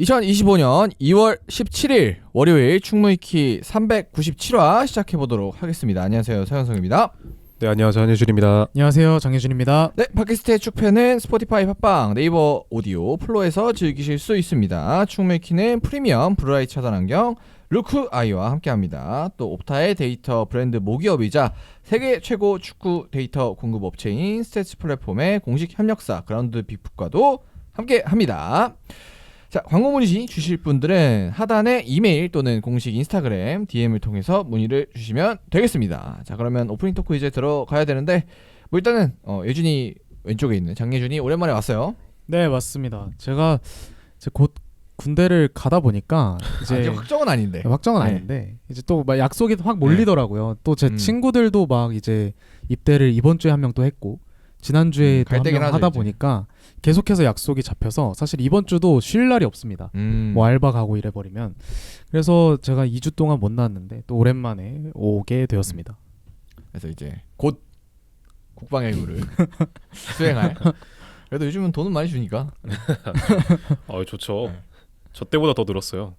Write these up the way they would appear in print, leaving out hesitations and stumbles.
2025년 2월 17일 월요일 충무이키 397화 시작해보도록 하겠습니다. 안녕하세요, 서현성입니다. 네, 안녕하세요, 한예준입니다. 안녕하세요, 장혜준입니다. 네, 팟캐스트의 축패는 스포티파이, 팟빵, 네이버 오디오, 플로에서 즐기실 수 있습니다. 충무이키는 프리미엄 블루라이트 차단 안경 루크 아이와 함께합니다. 또 옵타의 데이터 브랜드 모기업이자 세계 최고 축구 데이터 공급 업체인 스탯스 플랫폼의 공식 협력사 그라운드 빅풋과도 함께합니다. 자, 광고 문의 주실 분들은 하단에 이메일 또는 공식 인스타그램 DM을 통해서 문의를 주시면 되겠습니다. 자, 그러면 오프닝 토크 이제 들어가야 되는데 뭐 일단은 예준이 왼쪽에 있는 장예준이 오랜만에 왔어요. 네, 맞습니다. 제가 이제 곧 군대를 가다 보니까 이제 아직 확정은 아닌데. 확정은 네. 아닌데 이제 또 막 약속이 확 몰리더라고요. 또 제 친구들도 막 이제 입대를 이번 주에 한 명 또 했고 지난주에 또 한 명 하다 이제. 보니까 계속해서 약속이 잡혀서 사실 이번 주도 쉴 날이 없습니다. 뭐 알바 가고 이래버리면. 그래서 제가 2주 동안 못 나왔는데 또 오랜만에 오게 되었습니다. 그래서 이제 곧 국방예우를 수행할. 그래도 요즘은 돈은 많이 주니까. 좋죠. 네. 저 때보다 더 늘었어요.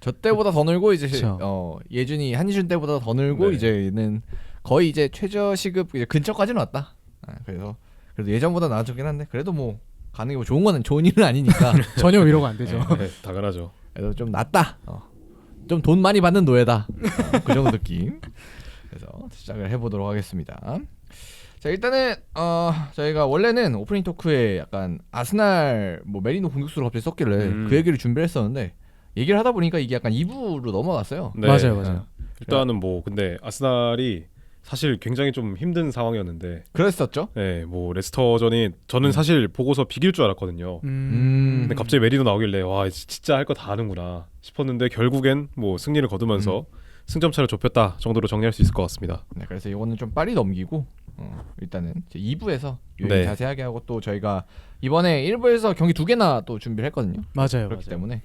저 때보다 더 늘고 이제 그쵸. 예준이 한희준 때보다 더 늘고 네. 이제는 거의 이제 최저 시급 이제 근처까지는 왔다. 그래서 그래도 예전보다 나아졌긴 한데 그래도 뭐 가는 게 뭐 좋은 거는 좋은 일은 아니니까 전혀 위로가 안 되죠. 네, 당연하죠. 그래도 좀 낫다. 좀 돈 많이 받는 노예다. 그 정도 느낌. 그래서 시작을 해보도록 하겠습니다. 자, 일단은 저희가 원래는 오프닝 토크에 약간 아스날 뭐 메리노 공격수로 갑자기 썼길래 그 얘기를 준비를 했었는데 얘기를 하다 보니까 이게 약간 2부로 넘어갔어요. 네. 맞아요. 일단은 뭐 근데 아스날이 사실 굉장히 좀 힘든 상황이었는데, 그랬었죠. 네, 뭐 레스터전이 저는 사실 보고서 비길 줄 알았거든요. 근데 갑자기 메리노 나오길래 와 진짜 할 거 다 하는구나 싶었는데 결국엔 뭐 승리를 거두면서 승점 차를 좁혔다 정도로 정리할 수 있을 것 같습니다. 네, 그래서 이거는 좀 빨리 넘기고 일단은 이제 2부에서 네. 자세하게 하고 또 저희가 이번에 1부에서 경기 2개나 또 준비를 했거든요. 맞아요. 그렇기 때문에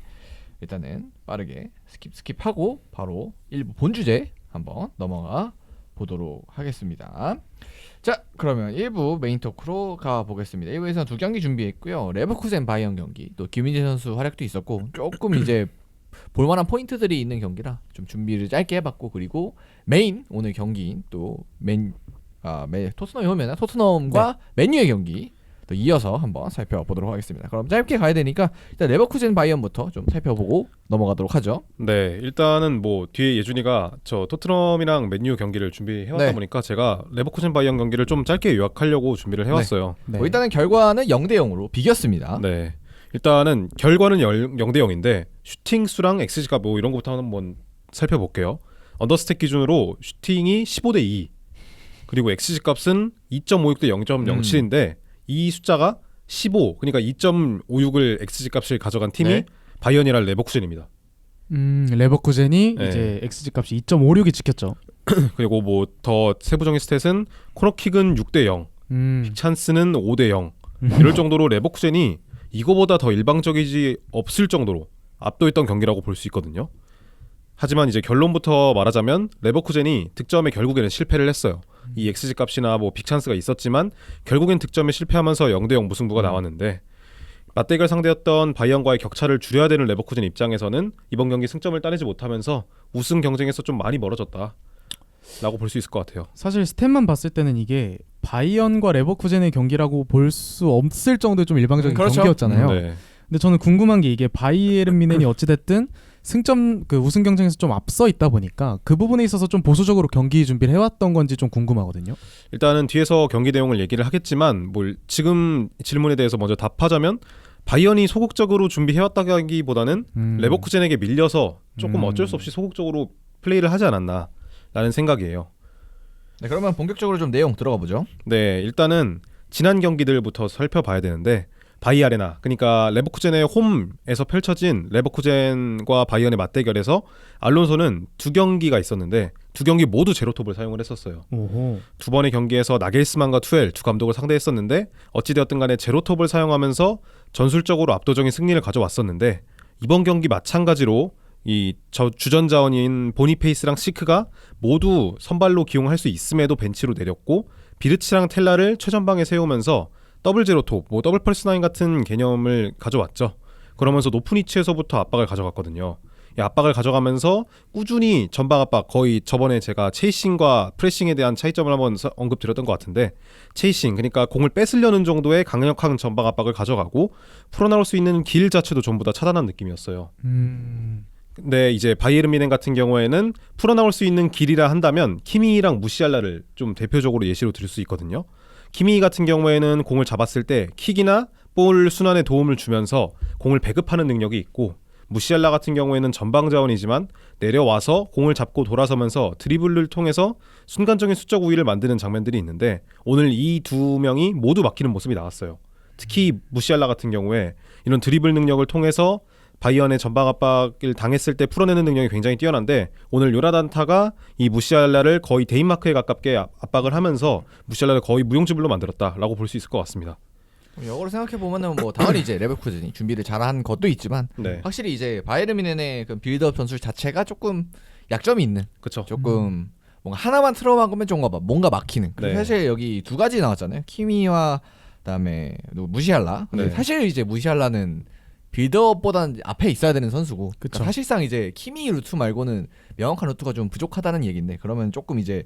일단은 빠르게 스킵하고 바로 1부 본주제 한번 넘어가 보도록 하겠습니다. 자, 그러면 1부 메인 토크로 가보겠습니다. 1부에서는 2경기 준비했고요. 레버쿠젠 바이언 경기, 또 김민재 선수 활약도 있었고 조금 이제 볼만한 포인트들이 있는 경기라 좀 준비를 짧게 해봤고, 그리고 메인 오늘 경기인 또 토트넘이 오면 토트넘과 맨유의 경기 또 이어서 한번 살펴보도록 하겠습니다. 그럼 짧게 가야 되니까 일단 레버쿠젠 바이언부터 좀 살펴보고 넘어가도록 하죠. 네, 일단은 뭐 뒤에 예준이가 저 토트넘이랑 맨유 경기를 준비해왔다 네. 보니까 제가 레버쿠젠 바이언 경기를 좀 짧게 요약하려고 준비를 해왔어요. 네. 뭐 일단은 결과는 0대0으로 비겼습니다. 네, 일단은 결과는 0대0인데 슈팅 수랑 XG값 뭐 이런 것부터 한번 살펴볼게요. 언더스탯 기준으로 슈팅이 15대2 그리고 XG값은 2.56대 0.07인데 이 숫자가 15, 그러니까 2.56을 XG값을 가져간 팀이 네. 바이언이랑 레버쿠젠입니다. 레버쿠젠이 네. 이제 XG 값이 2.56이 찍혔죠. 그리고 뭐 더 세부적인 스탯은 코너킥은 6대 0, 찬스는 5대 0 이럴 정도로 레버쿠젠이 이거보다 더 일방적이지 없을 정도로 압도했던 경기라고 볼 수 있거든요. 하지만 이제 결론부터 말하자면 레버쿠젠이 득점에 결국에는 실패를 했어요. 이 XG 값이나 뭐 빅찬스가 있었지만 결국엔 득점에 실패하면서 0대0 무승부가 나왔는데, 맞대결 상대였던 바이언과의 격차를 줄여야 되는 레버쿠젠 입장에서는 이번 경기 승점을 따내지 못하면서 우승 경쟁에서 좀 많이 멀어졌다 라고 볼 수 있을 것 같아요. 사실 스탯만 봤을 때는 이게 바이언과 레버쿠젠의 경기라고 볼 수 없을 정도의 좀 일방적인 그렇죠. 경기였잖아요. 네. 근데 저는 궁금한 게 이게 바이에른 뮌헨이 어찌됐든 승점 그 우승 경쟁에서 좀 앞서 있다 보니까 그 부분에 있어서 좀 보수적으로 경기 준비를 해왔던 건지 좀 궁금하거든요. 일단은 뒤에서 경기 내용을 얘기를 하겠지만 지금 질문에 대해서 먼저 답하자면 바이언이 소극적으로 준비해왔다기보다는 레버쿠젠에게 밀려서 조금 어쩔 수 없이 소극적으로 플레이를 하지 않았나 라는 생각이에요. 네, 그러면 본격적으로 좀 내용 들어가 보죠. 네, 일단은 지난 경기들부터 살펴봐야 되는데, 바이 아레나, 그러니까 레버쿠젠의 홈에서 펼쳐진 레버쿠젠과 바이언의 맞대결에서 알론소는 2경기가 있었는데 2경기 모두 제로톱을 사용을 했었어요. 오호. 2번의 경기에서 나겔스만과 투엘 두 감독을 상대했었는데 어찌되었든 간에 제로톱을 사용하면서 전술적으로 압도적인 승리를 가져왔었는데, 이번 경기 마찬가지로 이 주전 자원인 보니페이스랑 시크가 모두 선발로 기용할 수 있음에도 벤치로 내렸고, 비르치랑 텔라를 최전방에 세우면서 더블 제로톱, 뭐 더블 펄스 나인 같은 개념을 가져왔죠. 그러면서 높은 위치에서부터 압박을 가져갔거든요. 이 압박을 가져가면서 꾸준히 전방 압박, 거의 저번에 제가 체이싱과 프레싱에 대한 차이점을 한번 언급드렸던 것 같은데, 체이싱, 그러니까 공을 뺏으려는 정도의 강력한 전방 압박을 가져가고 풀어나올 수 있는 길 자체도 전부 다 차단한 느낌이었어요. 근데 이제 바이에른 뮌헨 같은 경우에는 풀어나올 수 있는 길이라 한다면 키미히랑 무시알라를 좀 대표적으로 예시로 들 수 있거든요. 키미히 같은 경우에는 공을 잡았을 때 킥이나 볼 순환에 도움을 주면서 공을 배급하는 능력이 있고, 무시알라 같은 경우에는 전방 자원이지만 내려와서 공을 잡고 돌아서면서 드리블을 통해서 순간적인 수적 우위를 만드는 장면들이 있는데, 오늘 이 두 명이 모두 막히는 모습이 나왔어요. 특히 무시알라 같은 경우에 이런 드리블 능력을 통해서 바이언의 전방 압박을 당했을 때 풀어내는 능력이 굉장히 뛰어난데, 오늘 요라단타가 이 무시알라를 거의 대인마크에 가깝게 압박을 하면서 무시알라를 거의 무용지물로 만들었다라고 볼 수 있을 것 같습니다. 역으로 생각해 보면은 뭐 당연히 이제 레버쿠젠이 준비를 잘한 것도 있지만 네. 확실히 이제 바이에른 뮌헨의 그 빌드업 전술 자체가 조금 약점이 있는, 그렇죠. 조금 뭔가 하나만 틀어막으면 좀 뭔가 막히는. 네. 사실 여기 두 가지 나왔잖아요. 키미와 그다음에 무시알라. 근데 네. 사실 이제 무시알라는 빌드업보다는 앞에 있어야 되는 선수고, 그러니까 사실상 이제 키미 루트 말고는 명확한 루트가 좀 부족하다는 얘기인데, 그러면 조금 이제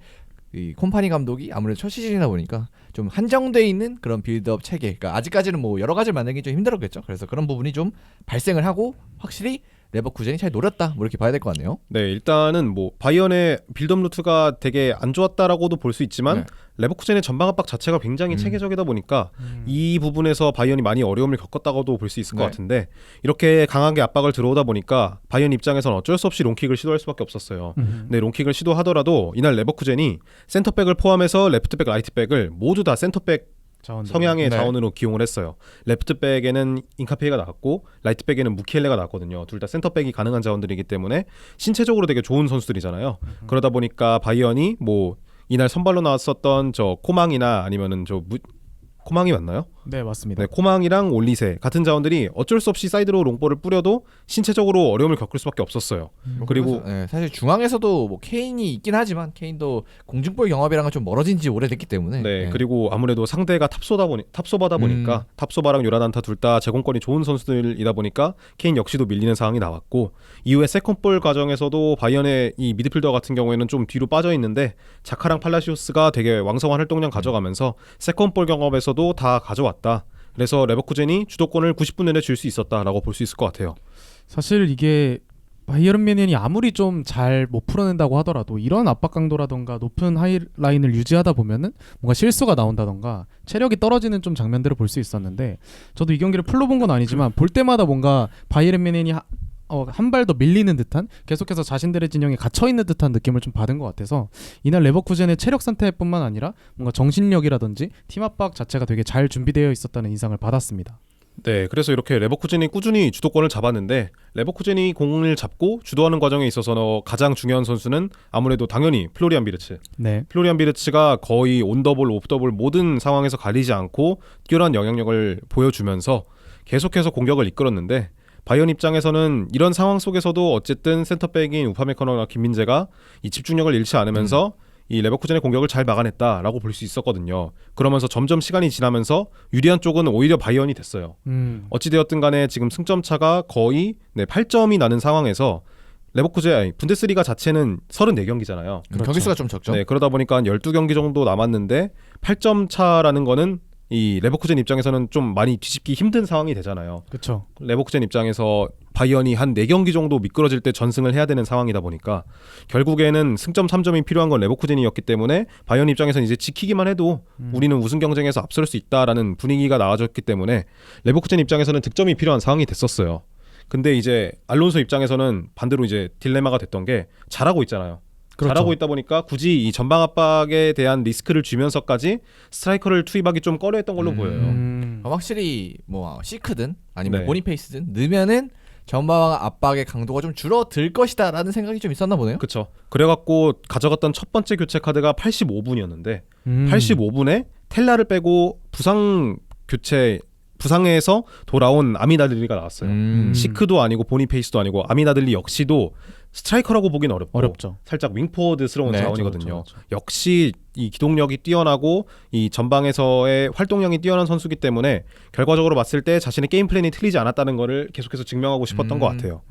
이 콤파니 감독이 아무래도 첫 시즌이다 보니까 좀 한정돼 있는 그런 빌드업 체계, 그러니까 아직까지는 뭐 여러 가지를 만들기 좀 힘들었겠죠. 그래서 그런 부분이 좀 발생을 하고 확실히 레버쿠젠이 잘 노렸다, 뭐 이렇게 봐야 될 것 같네요. 네, 일단은 뭐 바이언의 빌드업 루트가 되게 안 좋았다라고도 볼 수 있지만, 네. 레버쿠젠의 전방 압박 자체가 굉장히 체계적이다 보니까 이 부분에서 바이언이 많이 어려움을 겪었다고도 볼 수 있을 것 네. 같은데, 이렇게 강하게 압박을 들어오다 보니까 바이언 입장에서는 어쩔 수 없이 롱킥을 시도할 수밖에 없었어요. 근데 롱킥을 시도하더라도 이날 레버쿠젠이 센터백을 포함해서 레프트백, 라이트백을 모두 다 센터백 성향의 네. 자원으로 기용을 했어요. 레프트백에는 인카페이가 나왔고 라이트백에는 무키엘레가 나왔거든요. 둘 다 센터백이 가능한 자원들이기 때문에 신체적으로 되게 좋은 선수들이잖아요. 그러다 보니까 바이언이 뭐 이날 선발로 나왔었던 저 코망이나 아니면은 코망이 맞나요? 네, 맞습니다. 네, 코망이랑 올리세 같은 자원들이 어쩔 수 없이 사이드로 롱볼을 뿌려도 신체적으로 어려움을 겪을 수밖에 없었어요. 그리고 네, 사실 중앙에서도 뭐 케인이 있긴 하지만 케인도 공중볼 경합이랑은 좀 멀어진 지 오래됐기 때문에. 네, 그리고 아무래도 상대가 탑소바다 보니까 탑소바랑 요라단타 둘 다 제공권이 좋은 선수들이다 보니까 케인 역시도 밀리는 상황이 나왔고, 이후에 세컨볼 과정에서도 바이언의 이 미드필더 같은 경우에는 좀 뒤로 빠져 있는데 자카랑 팔라시오스가 되게 왕성한 활동량 가져가면서 세컨볼 경합에서도 다 가져왔다. 그래서 레버쿠젠이 주도권을 90분 내내 줄 수 있었다라고 볼 수 있을 것 같아요. 사실 이게 바이에른 뮌헨이 아무리 좀 잘 못 풀어낸다고 하더라도 이런 압박 강도라던가 높은 하이라인을 유지하다 보면은 뭔가 실수가 나온다던가 체력이 떨어지는 좀 장면들을 볼 수 있었는데, 저도 이 경기를 풀로 본 건 아니지만 볼 때마다 뭔가 바이에른 뮌헨이 한 발 더 밀리는 듯한, 계속해서 자신들의 진영에 갇혀있는 듯한 느낌을 좀 받은 것 같아서 이날 레버쿠젠의 체력 상태뿐만 아니라 뭔가 정신력이라든지 팀 압박 자체가 되게 잘 준비되어 있었다는 인상을 받았습니다. 네, 그래서 이렇게 레버쿠젠이 꾸준히 주도권을 잡았는데, 레버쿠젠이 공을 잡고 주도하는 과정에 있어서 가장 중요한 선수는 아무래도 당연히 플로리안 비르츠. 네. 플로리안 비르츠가 거의 온더볼, 옵더볼 모든 상황에서 가리지 않고 뛰어난 영향력을 보여주면서 계속해서 공격을 이끌었는데, 바이언 입장에서는 이런 상황 속에서도 어쨌든 센터백인 우파메커너나 김민재가 이 집중력을 잃지 않으면서 이 레버쿠젠의 공격을 잘 막아냈다라고 볼 수 있었거든요. 그러면서 점점 시간이 지나면서 유리한 쪽은 오히려 바이언이 됐어요. 어찌되었든 간에 지금 승점 차가 거의 8점이 나는 상황에서 레버쿠젠 분데스리가 자체는 34경기잖아요. 그렇죠. 경기수가 좀 적죠. 네, 그러다 보니까 한 12경기 정도 남았는데 8점 차라는 거는 이 레버쿠젠 입장에서는 좀 많이 뒤집기 힘든 상황이 되잖아요. 그렇죠. 레버쿠젠 입장에서 바이언이 한 4경기 정도 미끄러질 때 전승을 해야 되는 상황이다 보니까 결국에는 승점 3점이 필요한 건 레버쿠젠이었기 때문에 바이언 입장에서는 이제 지키기만 해도 우리는 우승 경쟁에서 앞설 수 있다라는 분위기가 나와졌기 때문에 레버쿠젠 입장에서는 득점이 필요한 상황이 됐었어요. 근데 이제 알론소 입장에서는 반대로 이제 딜레마가 됐던 게 잘하고 있잖아요. 그렇죠. 잘하고 있다 보니까 굳이 이 전방 압박에 대한 리스크를 주면서까지 스트라이커를 투입하기 좀 꺼려했던 걸로 보여요. 확실히 뭐 시크든 아니면 네. 보니페이스든 넣으면은 전방 압박의 강도가 좀 줄어들 것이다라는 생각이 좀 있었나 보네요. 그렇죠. 그래갖고 가져갔던 첫 번째 교체 카드가 85분이었는데 85분에 텔라를 빼고 부상 교체 부상에서 돌아온 아미나들리가 나왔어요. 시크도 아니고 보니페이스도 아니고 아미나들리 역시도 스트라이커라고 보긴 어렵죠. 살짝 윙포워드스러운 네, 자원이거든요. 그렇죠. 역시 이 기동력이 뛰어나고 이 전방에서의 활동량이 뛰어난 선수기 때문에 결과적으로 봤을 때 자신의 게임 플랜이 틀리지 않았다는 거를 계속해서 증명하고 싶었던 것 같아요.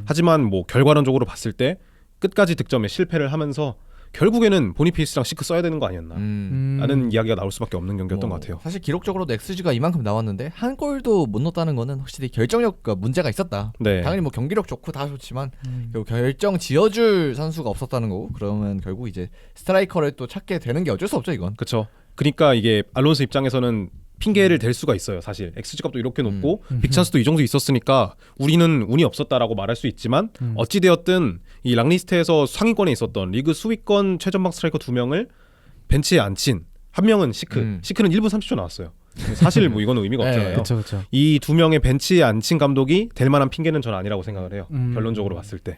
하지만 뭐 결과론적으로 봤을 때 끝까지 득점에 실패를 하면서 결국에는 보니페이스랑 시크 써야 되는 거 아니었나 라는 이야기가 나올 수밖에 없는 경기였던 것 같아요. 사실 기록적으로도 XG가 이만큼 나왔는데 한 골도 못 넣었다는 거는 확실히 결정력 문제가 있었다. 네. 당연히 뭐 경기력 좋고 다 좋지만 결국 결정 지어줄 선수가 없었다는 거고, 그러면 결국 이제 스트라이커를 또 찾게 되는 게 어쩔 수 없죠 이건. 그렇죠. 그러니까 이게 알론소 입장에서는 핑계를 댈 수가 있어요. 사실 XG 값도 이렇게 높고 빅찬스도 이 정도 있었으니까 우리는 운이 없었다라고 말할 수 있지만 어찌 되었든 이 락리스트에서 상위권에 있었던 리그 수위권 최전방 스트라이커 2명을 벤치에 앉힌 한 명은 시크는 1분 30초 나왔어요. 사실 뭐 이거는 의미가 네, 없잖아요. 그렇죠. 이 두 명의 벤치에 앉힌 감독이 될 만한 핑계는 저는 아니라고 생각을 해요. 결론적으로 봤을 때.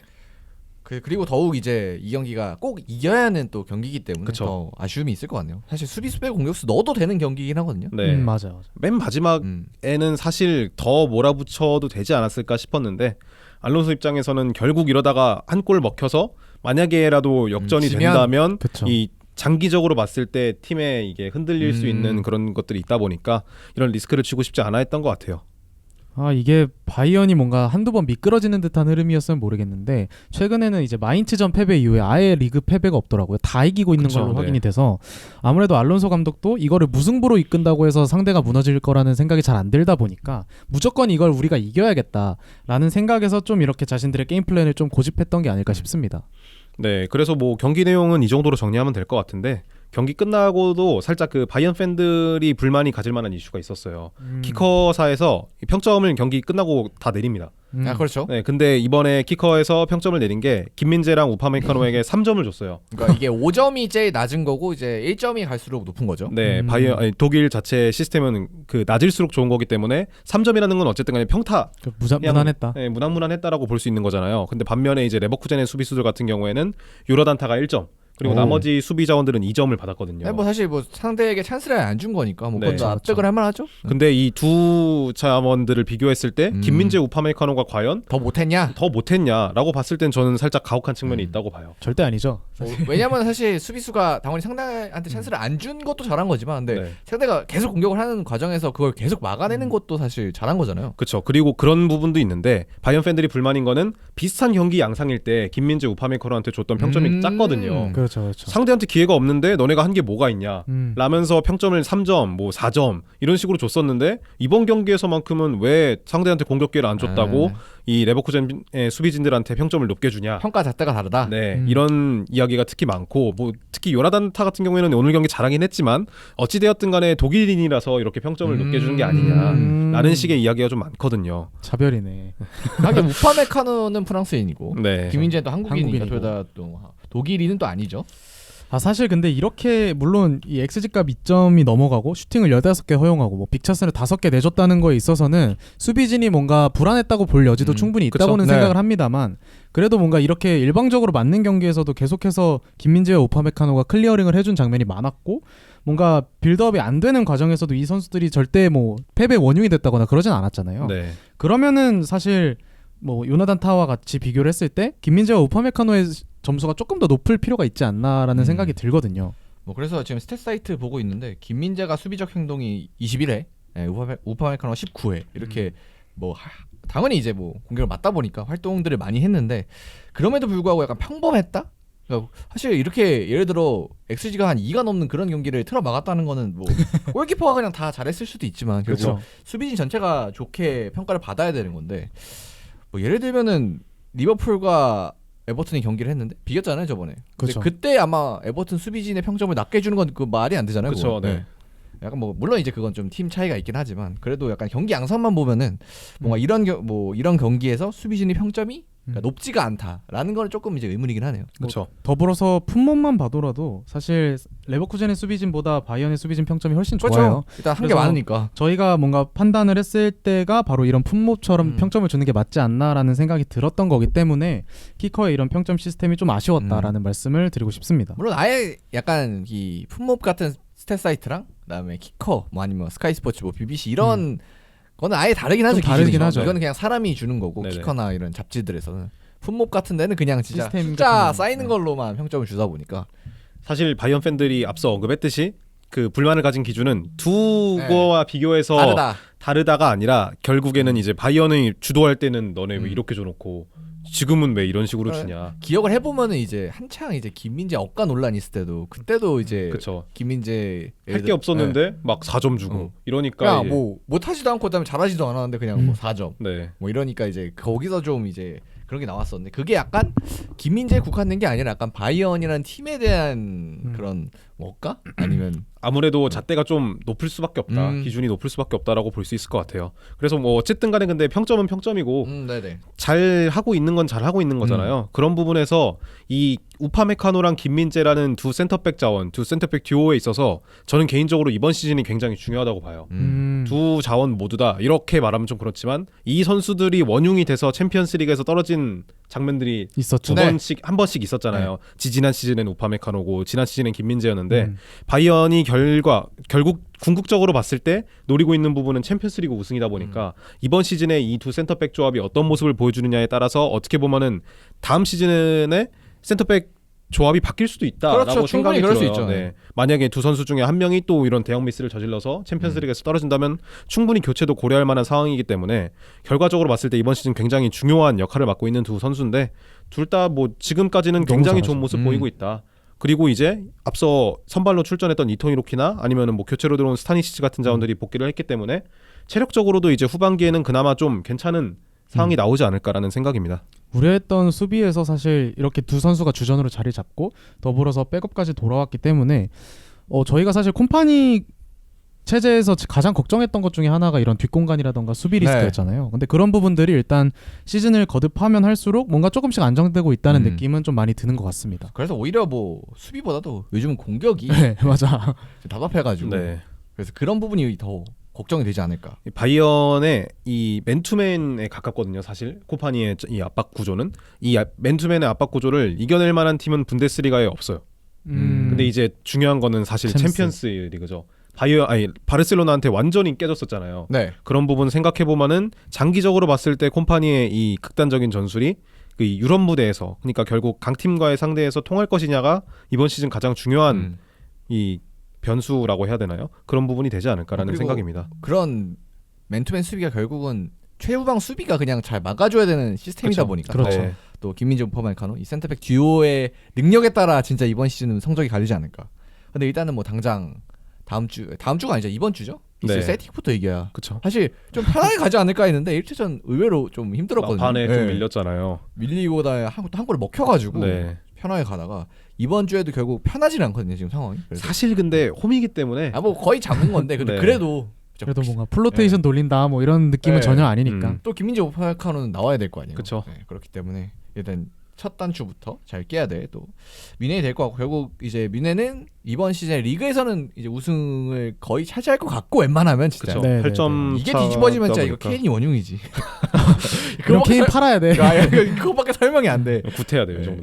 그리고 더욱 이제 이 경기가 꼭 이겨야 하는 또 경기이기 때문에 그쵸. 더 아쉬움이 있을 것 같네요. 사실 수비수 빼고 공격수 넣어도 되는 경기긴 하거든요. 네. 맞아요. 맨 마지막에는 사실 더 몰아붙여도 되지 않았을까 싶었는데 알론소 입장에서는 결국 이러다가 한 골 먹혀서 만약에라도 역전이 지면, 된다면 그쵸. 이 장기적으로 봤을 때 팀에 이게 흔들릴 수 있는 그런 것들이 있다 보니까 이런 리스크를 치고 싶지 않아 했던 것 같아요. 이게 바이언이 뭔가 한두 번 미끄러지는 듯한 흐름이었으면 모르겠는데 최근에는 이제 마인츠전 패배 이후에 아예 리그 패배가 없더라고요. 다 이기고 있는 그쵸, 걸로 네. 확인이 돼서 아무래도 알론소 감독도 이거를 무승부로 이끈다고 해서 상대가 무너질 거라는 생각이 잘 안 들다 보니까 무조건 이걸 우리가 이겨야겠다라는 생각에서 좀 이렇게 자신들의 게임 플랜을 좀 고집했던 게 아닐까 싶습니다. 네, 그래서 뭐 경기 내용은 이 정도로 정리하면 될 것 같은데 경기 끝나고도 살짝 그 바이언 팬들이 불만이 가질 만한 이슈가 있었어요. 키커사에서 평점을 경기 끝나고 다 내립니다. 아 그렇죠. 네, 근데 이번에 키커에서 평점을 내린 게 김민재랑 우파메카노에게 3점을 줬어요. 그러니까 이게 5점이 제일 낮은 거고 이제 1점이 갈수록 높은 거죠. 네, 독일 자체 시스템은 그 낮을수록 좋은 거기 때문에 3점이라는 건 어쨌든 간에 평타 무난했다. 네, 무난무난했다라고 볼 수 있는 거잖아요. 근데 반면에 이제 레버쿠젠의 수비수들 같은 경우에는 유라단타가 1점 그리고 나머지 수비 자원들은 2점을 받았거든요. 네, 뭐 사실 뭐 상대에게 찬스를 안 준 거니까 뭐 네. 그것도 납득을 할 만하죠. 근데 이 두 자원들을 비교했을 때 김민재 우파메카노가 과연 더 못했냐? 더 못했냐라고 봤을 땐 저는 살짝 가혹한 측면이 있다고 봐요. 절대 아니죠. 왜냐면 사실 수비수가 당연히 상대한테 찬스를 안 준 것도 잘한 거지만 근데 네. 상대가 계속 공격을 하는 과정에서 그걸 계속 막아내는 것도 사실 잘한 거잖아요. 그렇죠. 그리고 그런 부분도 있는데 바이언 팬들이 불만인 거는 비슷한 경기 양상일 때 김민재 우파메카노한테 줬던 평점이 작거든요. 그렇죠. 상대한테 기회가 없는데 너네가 한 게 뭐가 있냐 라면서 평점을 3점 뭐 4점 이런 식으로 줬었는데 이번 경기에서만큼은 왜 상대한테 공격 기회를 안 줬다고 이 레버쿠젠의 수비진들한테 평점을 높게 주냐. 평가 잣대가 다르다. 네, 이런 이야기가 특히 많고 뭐 특히 요나단타 같은 경우에는 오늘 경기 잘하긴 했지만 어찌 되었든 간에 독일인이라서 이렇게 평점을 높게 주는 게 아니냐라는 식의 이야기가 좀 많거든요. 차별이네. 하긴 우파메카노는 프랑스인이고 네. 김민재는 또 한국인이니까 한국인이고. 둘 다 또 독일인은 또 아니죠. 사실 근데 이렇게 물론 이 XG값 2점이 넘어가고 슈팅을 15개 허용하고 뭐 빅차스를 5개 내줬다는 거에 있어서는 수비진이 뭔가 불안했다고 볼 여지도 충분히 있다고는 그쵸. 생각을 네. 합니다만 그래도 뭔가 이렇게 일방적으로 맞는 경기에서도 계속해서 김민재와 우파메카노가 클리어링을 해준 장면이 많았고 뭔가 빌드업이 안 되는 과정에서도 이 선수들이 절대 뭐 패배 원흉이 됐다거나 그러진 않았잖아요. 네. 그러면은 사실 뭐 요나단 타와 같이 비교를 했을 때 김민재와 우파메카노의 점수가 조금 더 높을 필요가 있지 않나라는 생각이 들거든요. 뭐 그래서 지금 스탯 사이트 보고 있는데 김민재가 수비적 행동이 21회, 우파메카노가 19회 이렇게 뭐 당연히 이제 뭐 공격을 맞다 보니까 활동들을 많이 했는데 그럼에도 불구하고 약간 평범했다. 그러니까 사실 이렇게 예를 들어 XG가 한 2가 넘는 그런 경기를 틀어 막았다는 거는 뭐 골키퍼가 그냥 다 잘했을 수도 있지만 결국 그렇죠. 수비진 전체가 좋게 평가를 받아야 되는 건데 뭐 예를 들면은 리버풀과 에버튼이 경기를 했는데 비겼잖아요 저번에. 근데 그쵸. 그때 아마 에버튼 수비진의 평점을 낮게 주는 건 그 말이 안 되잖아요. 그쵸, 그건. 네. 약간 뭐 물론 이제 그건 좀 팀 차이가 있긴 하지만 그래도 약간 경기 양상만 보면은 뭔가 이런 경기에서 수비진의 평점이 그러니까 높지가 않다라는 건 조금 이제 의문이긴 하네요. 그렇죠. 더불어서 품목만 봐도라도 사실 레버쿠젠의 수비진보다 바이언의 수비진 평점이 훨씬 좋아요. 그렇죠. 일단 한 게 그래서 많으니까. 저희가 뭔가 판단을 했을 때가 바로 이런 품목처럼 평점을 주는 게 맞지 않나라는 생각이 들었던 거기 때문에 키커의 이런 평점 시스템이 좀 아쉬웠다라는 말씀을 드리고 싶습니다. 물론 아예 약간 이 품목 같은 스탯 사이트랑 그다음에 키커 뭐 아니면 스카이 스포츠 뭐 BBC 이런 그거는 아예 다르긴 하죠. 좀 다르긴 기준이. 하죠. 이거는 그냥 사람이 주는 거고 네네. 키커나 이런 잡지들에서는 품목 같은 데는 그냥 진짜 시스템 숫자 같은 쌓이는 네. 걸로만 평점을 주다 보니까 사실 바이언 팬들이 앞서 언급했듯이 그 불만을 가진 기준은 두 거와 비교해서 다르다가 아니라 결국에는 이제 바이언이 주도할 때는 너네 왜 이렇게 줘놓고 지금은 왜 이런 식으로 주냐. 기억을 해보면은 이제 한창 이제 김민재 억가 논란 있을 때도 그때도 이제 그쵸. 김민재 할 게 없었는데 막 4점 주고 이러니까 그냥 이제 뭐 못하지도 않고 그다음에 잘하지도 않았는데 그냥 뭐 4점 네. 뭐 이러니까 이제 거기서 좀 이제 그런 게 나왔었는데 그게 약간 김민재에 국한된 게 아니라 약간 바이언이라는 팀에 대한 그런 뭐 억가? 아니면 아무래도 잣대가 좀 높을 수밖에 없다. 기준이 높을 수밖에 없다라고 볼 수 있을 것 같아요. 그래서 뭐 어쨌든 간에 근데 평점은 평점이고 네네. 잘 하고 있는 건 잘 하고 있는 거잖아요. 그런 부분에서 이 우파메카노랑 김민재라는 두 센터백 자원, 두 센터백 듀오에 있어서 저는 개인적으로 이번 시즌이 굉장히 중요하다고 봐요. 두 자원 모두 다 이렇게 말하면 좀 그렇지만 이 선수들이 원흉이 돼서 챔피언스리그에서 떨어진 장면들이 있었죠. 두 번씩 한 번씩 있었잖아요. 지난 시즌엔 우파메카노고 지난 시즌엔 김민재였는데 바이언이 결국 궁극적으로 봤을 때 노리고 있는 부분은 챔피언스리그 우승이다 보니까 이번 시즌에 이 두 센터백 조합이 어떤 모습을 보여주느냐에 따라서 어떻게 보면은 다음 시즌에 센터백 조합이 바뀔 수도 있다라고 그렇죠. 충분히 생각이 그럴 수 들어요. 있죠. 네. 만약에 두 선수 중에 한 명이 또 이런 대형 미스를 저질러서 챔피언스리그에서 떨어진다면 충분히 교체도 고려할 만한 상황이기 때문에 결과적으로 봤을 때 이번 시즌 굉장히 중요한 역할을 맡고 있는 두 선수인데 둘 다 뭐 지금까지는 굉장히 좋은 모습 보이고 있다. 그리고 이제 앞서 선발로 출전했던 이토니 로키나 아니면은 뭐 교체로 들어온 스타니시치 같은 자원들이 복귀를 했기 때문에 체력적으로도 이제 후반기에는 그나마 좀 괜찮은 상황이 나오지 않을까라는 생각입니다. 우려했던 수비에서 사실 이렇게 두 선수가 주전으로 자리 잡고 더불어서 백업까지 돌아왔기 때문에 저희가 사실 콤파니 체제에서 가장 걱정했던 것 중에 하나가 이런 뒷공간이라던가 수비 리스크였잖아요. 근데 그런 부분들이 일단 시즌을 거듭하면 할수록 뭔가 조금씩 안정되고 있다는 느낌은 좀 많이 드는 것 같습니다. 그래서 오히려 뭐 수비보다도 요즘은 공격이 네, 맞아. 답답해가지고 네. 그래서 그런 부분이 더 걱정이 되지 않을까. 바이언의 이 맨투맨에 가깝거든요. 사실 코파니의 이 압박 구조는 이 맨투맨의 압박 구조를 이겨낼 만한 팀은 분데스리가에 없어요. 근데 이제 중요한 거는 사실 챔피언스 리그죠. 바르셀로나한테 완전히 깨졌었잖아요. 네. 그런 부분 생각해 보면은 장기적으로 봤을 때 콤파니의 이 극단적인 전술이 그 유럽 무대에서 그러니까 결국 강팀과의 상대에서 통할 것이냐가 이번 시즌 가장 중요한 이 변수라고 해야 되나요? 그런 부분이 되지 않을까라는 생각입니다. 그런 맨투맨 수비가 결국은 최후방 수비가 그냥 잘 막아줘야 되는 시스템이다 그쵸. 보니까 그렇죠. 또 김민재 우퍼메카노 이 센터백 듀오의 능력에 따라 진짜 이번 시즌은 성적이 갈리지 않을까. 근데 일단은 뭐 당장 다음 주가 아니죠. 이번 주죠. 네. 세틱부터 이겨야 그렇죠. 사실 좀 편하게 가지 않을까 했는데 1차전 의외로 좀 힘들었거든요. 막판에 좀 밀렸잖아요. 밀리고 다 한 골을 먹혀가지고 네. 편하게 가다가 이번 주에도 결국 편하지는 않거든요. 지금 상황이. 그래서. 사실 근데 홈이기 때문에 뭐 거의 잡은 건데 근데 네. 그래도 뭔가 플로테이션 돌린다 뭐 이런 느낌은 네. 전혀 아니니까. 또 김민재 오파카노는 나와야 될 거 아니에요. 그쵸. 네, 그렇기 때문에 일단 첫 단추부터 잘 깨야 돼. 또 미네이 될 것 같고 결국 이제 미네는 이번 시즌 리그에서는 이제 우승을 거의 차지할 것 같고 웬만하면 진짜 그렇죠. 네, 8점 이게 뒤집어지면 진짜 이거 케인이 원흉이지. 그럼 케인 팔아야 돼. 그거밖에 설명이 안 돼. 구태야 돼요. 이 정도.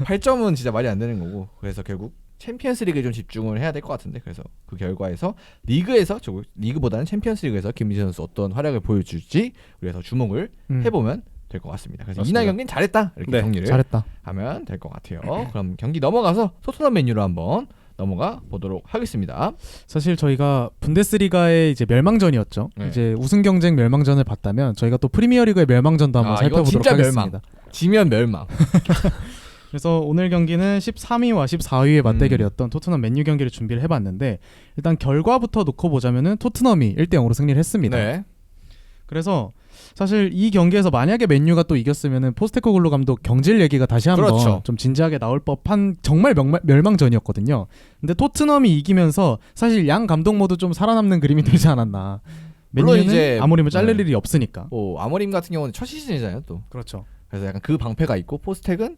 8점은 진짜 말이 안 되는 거고 그래서 결국 챔피언스리그에 좀 집중을 해야 될 것 같은데 그래서 그 결과에서 리그보다는 챔피언스리그에서 김민재 선수 어떤 활약을 보여줄지 우리가 더 주목을 해보면 될 것 같습니다. 그래서 맞습니다. 이날 경기는 잘했다 이렇게 네, 정리를 잘했다. 하면 될 것 같아요. 그럼 경기 넘어가서 토트넘 맨유로 한번 넘어가 보도록 하겠습니다. 사실 저희가 분데스리가의 이제 멸망전이었죠. 네. 이제 우승 경쟁 멸망전을 봤다면 저희가 또 프리미어리그의 멸망전도 한번 이거 살펴보도록 진짜 하겠습니다. 멸망. 지면 멸망. 그래서 오늘 경기는 13위와 14위의 맞대결이었던 토트넘 맨유 경기를 준비를 해봤는데 일단 결과부터 놓고 보자면은 토트넘이 1대0으로 승리를 했습니다. 네. 그래서 사실 이 경기에서 만약에 맨유가 또 이겼으면은 포스테코글루 감독 경질 얘기가 다시 한번 그렇죠. 좀 진지하게 나올 법한 정말 멸망전이었거든요. 근데 토트넘이 이기면서 사실 양 감독 모두 좀 살아남는 그림이 되지 않았나. 물론 맨유는 이제 아무림을 자를 일이 없으니까. 뭐 아모림 같은 경우는 첫 시즌이잖아요 또. 그렇죠. 그래서 약간 그 방패가 있고 포스텍은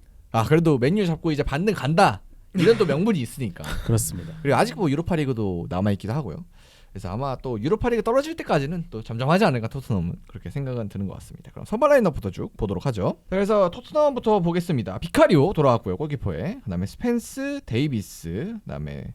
그래도 맨유 잡고 이제 반등 간다 이런 또 명분이 있으니까. 그렇습니다. 그리고 아직 뭐 유로파리그도 남아 있기도 하고요. 그래서 아마 또 유로파리그 떨어질 때까지는 또 잠잠하지 않을까 토트넘은 그렇게 생각은 드는 것 같습니다. 그럼 선발 라인업부터 쭉 보도록 하죠. 그래서 토트넘부터 보겠습니다. 비카리오 돌아왔고요 골키퍼에. 그다음에 스펜스, 데이비스, 그다음에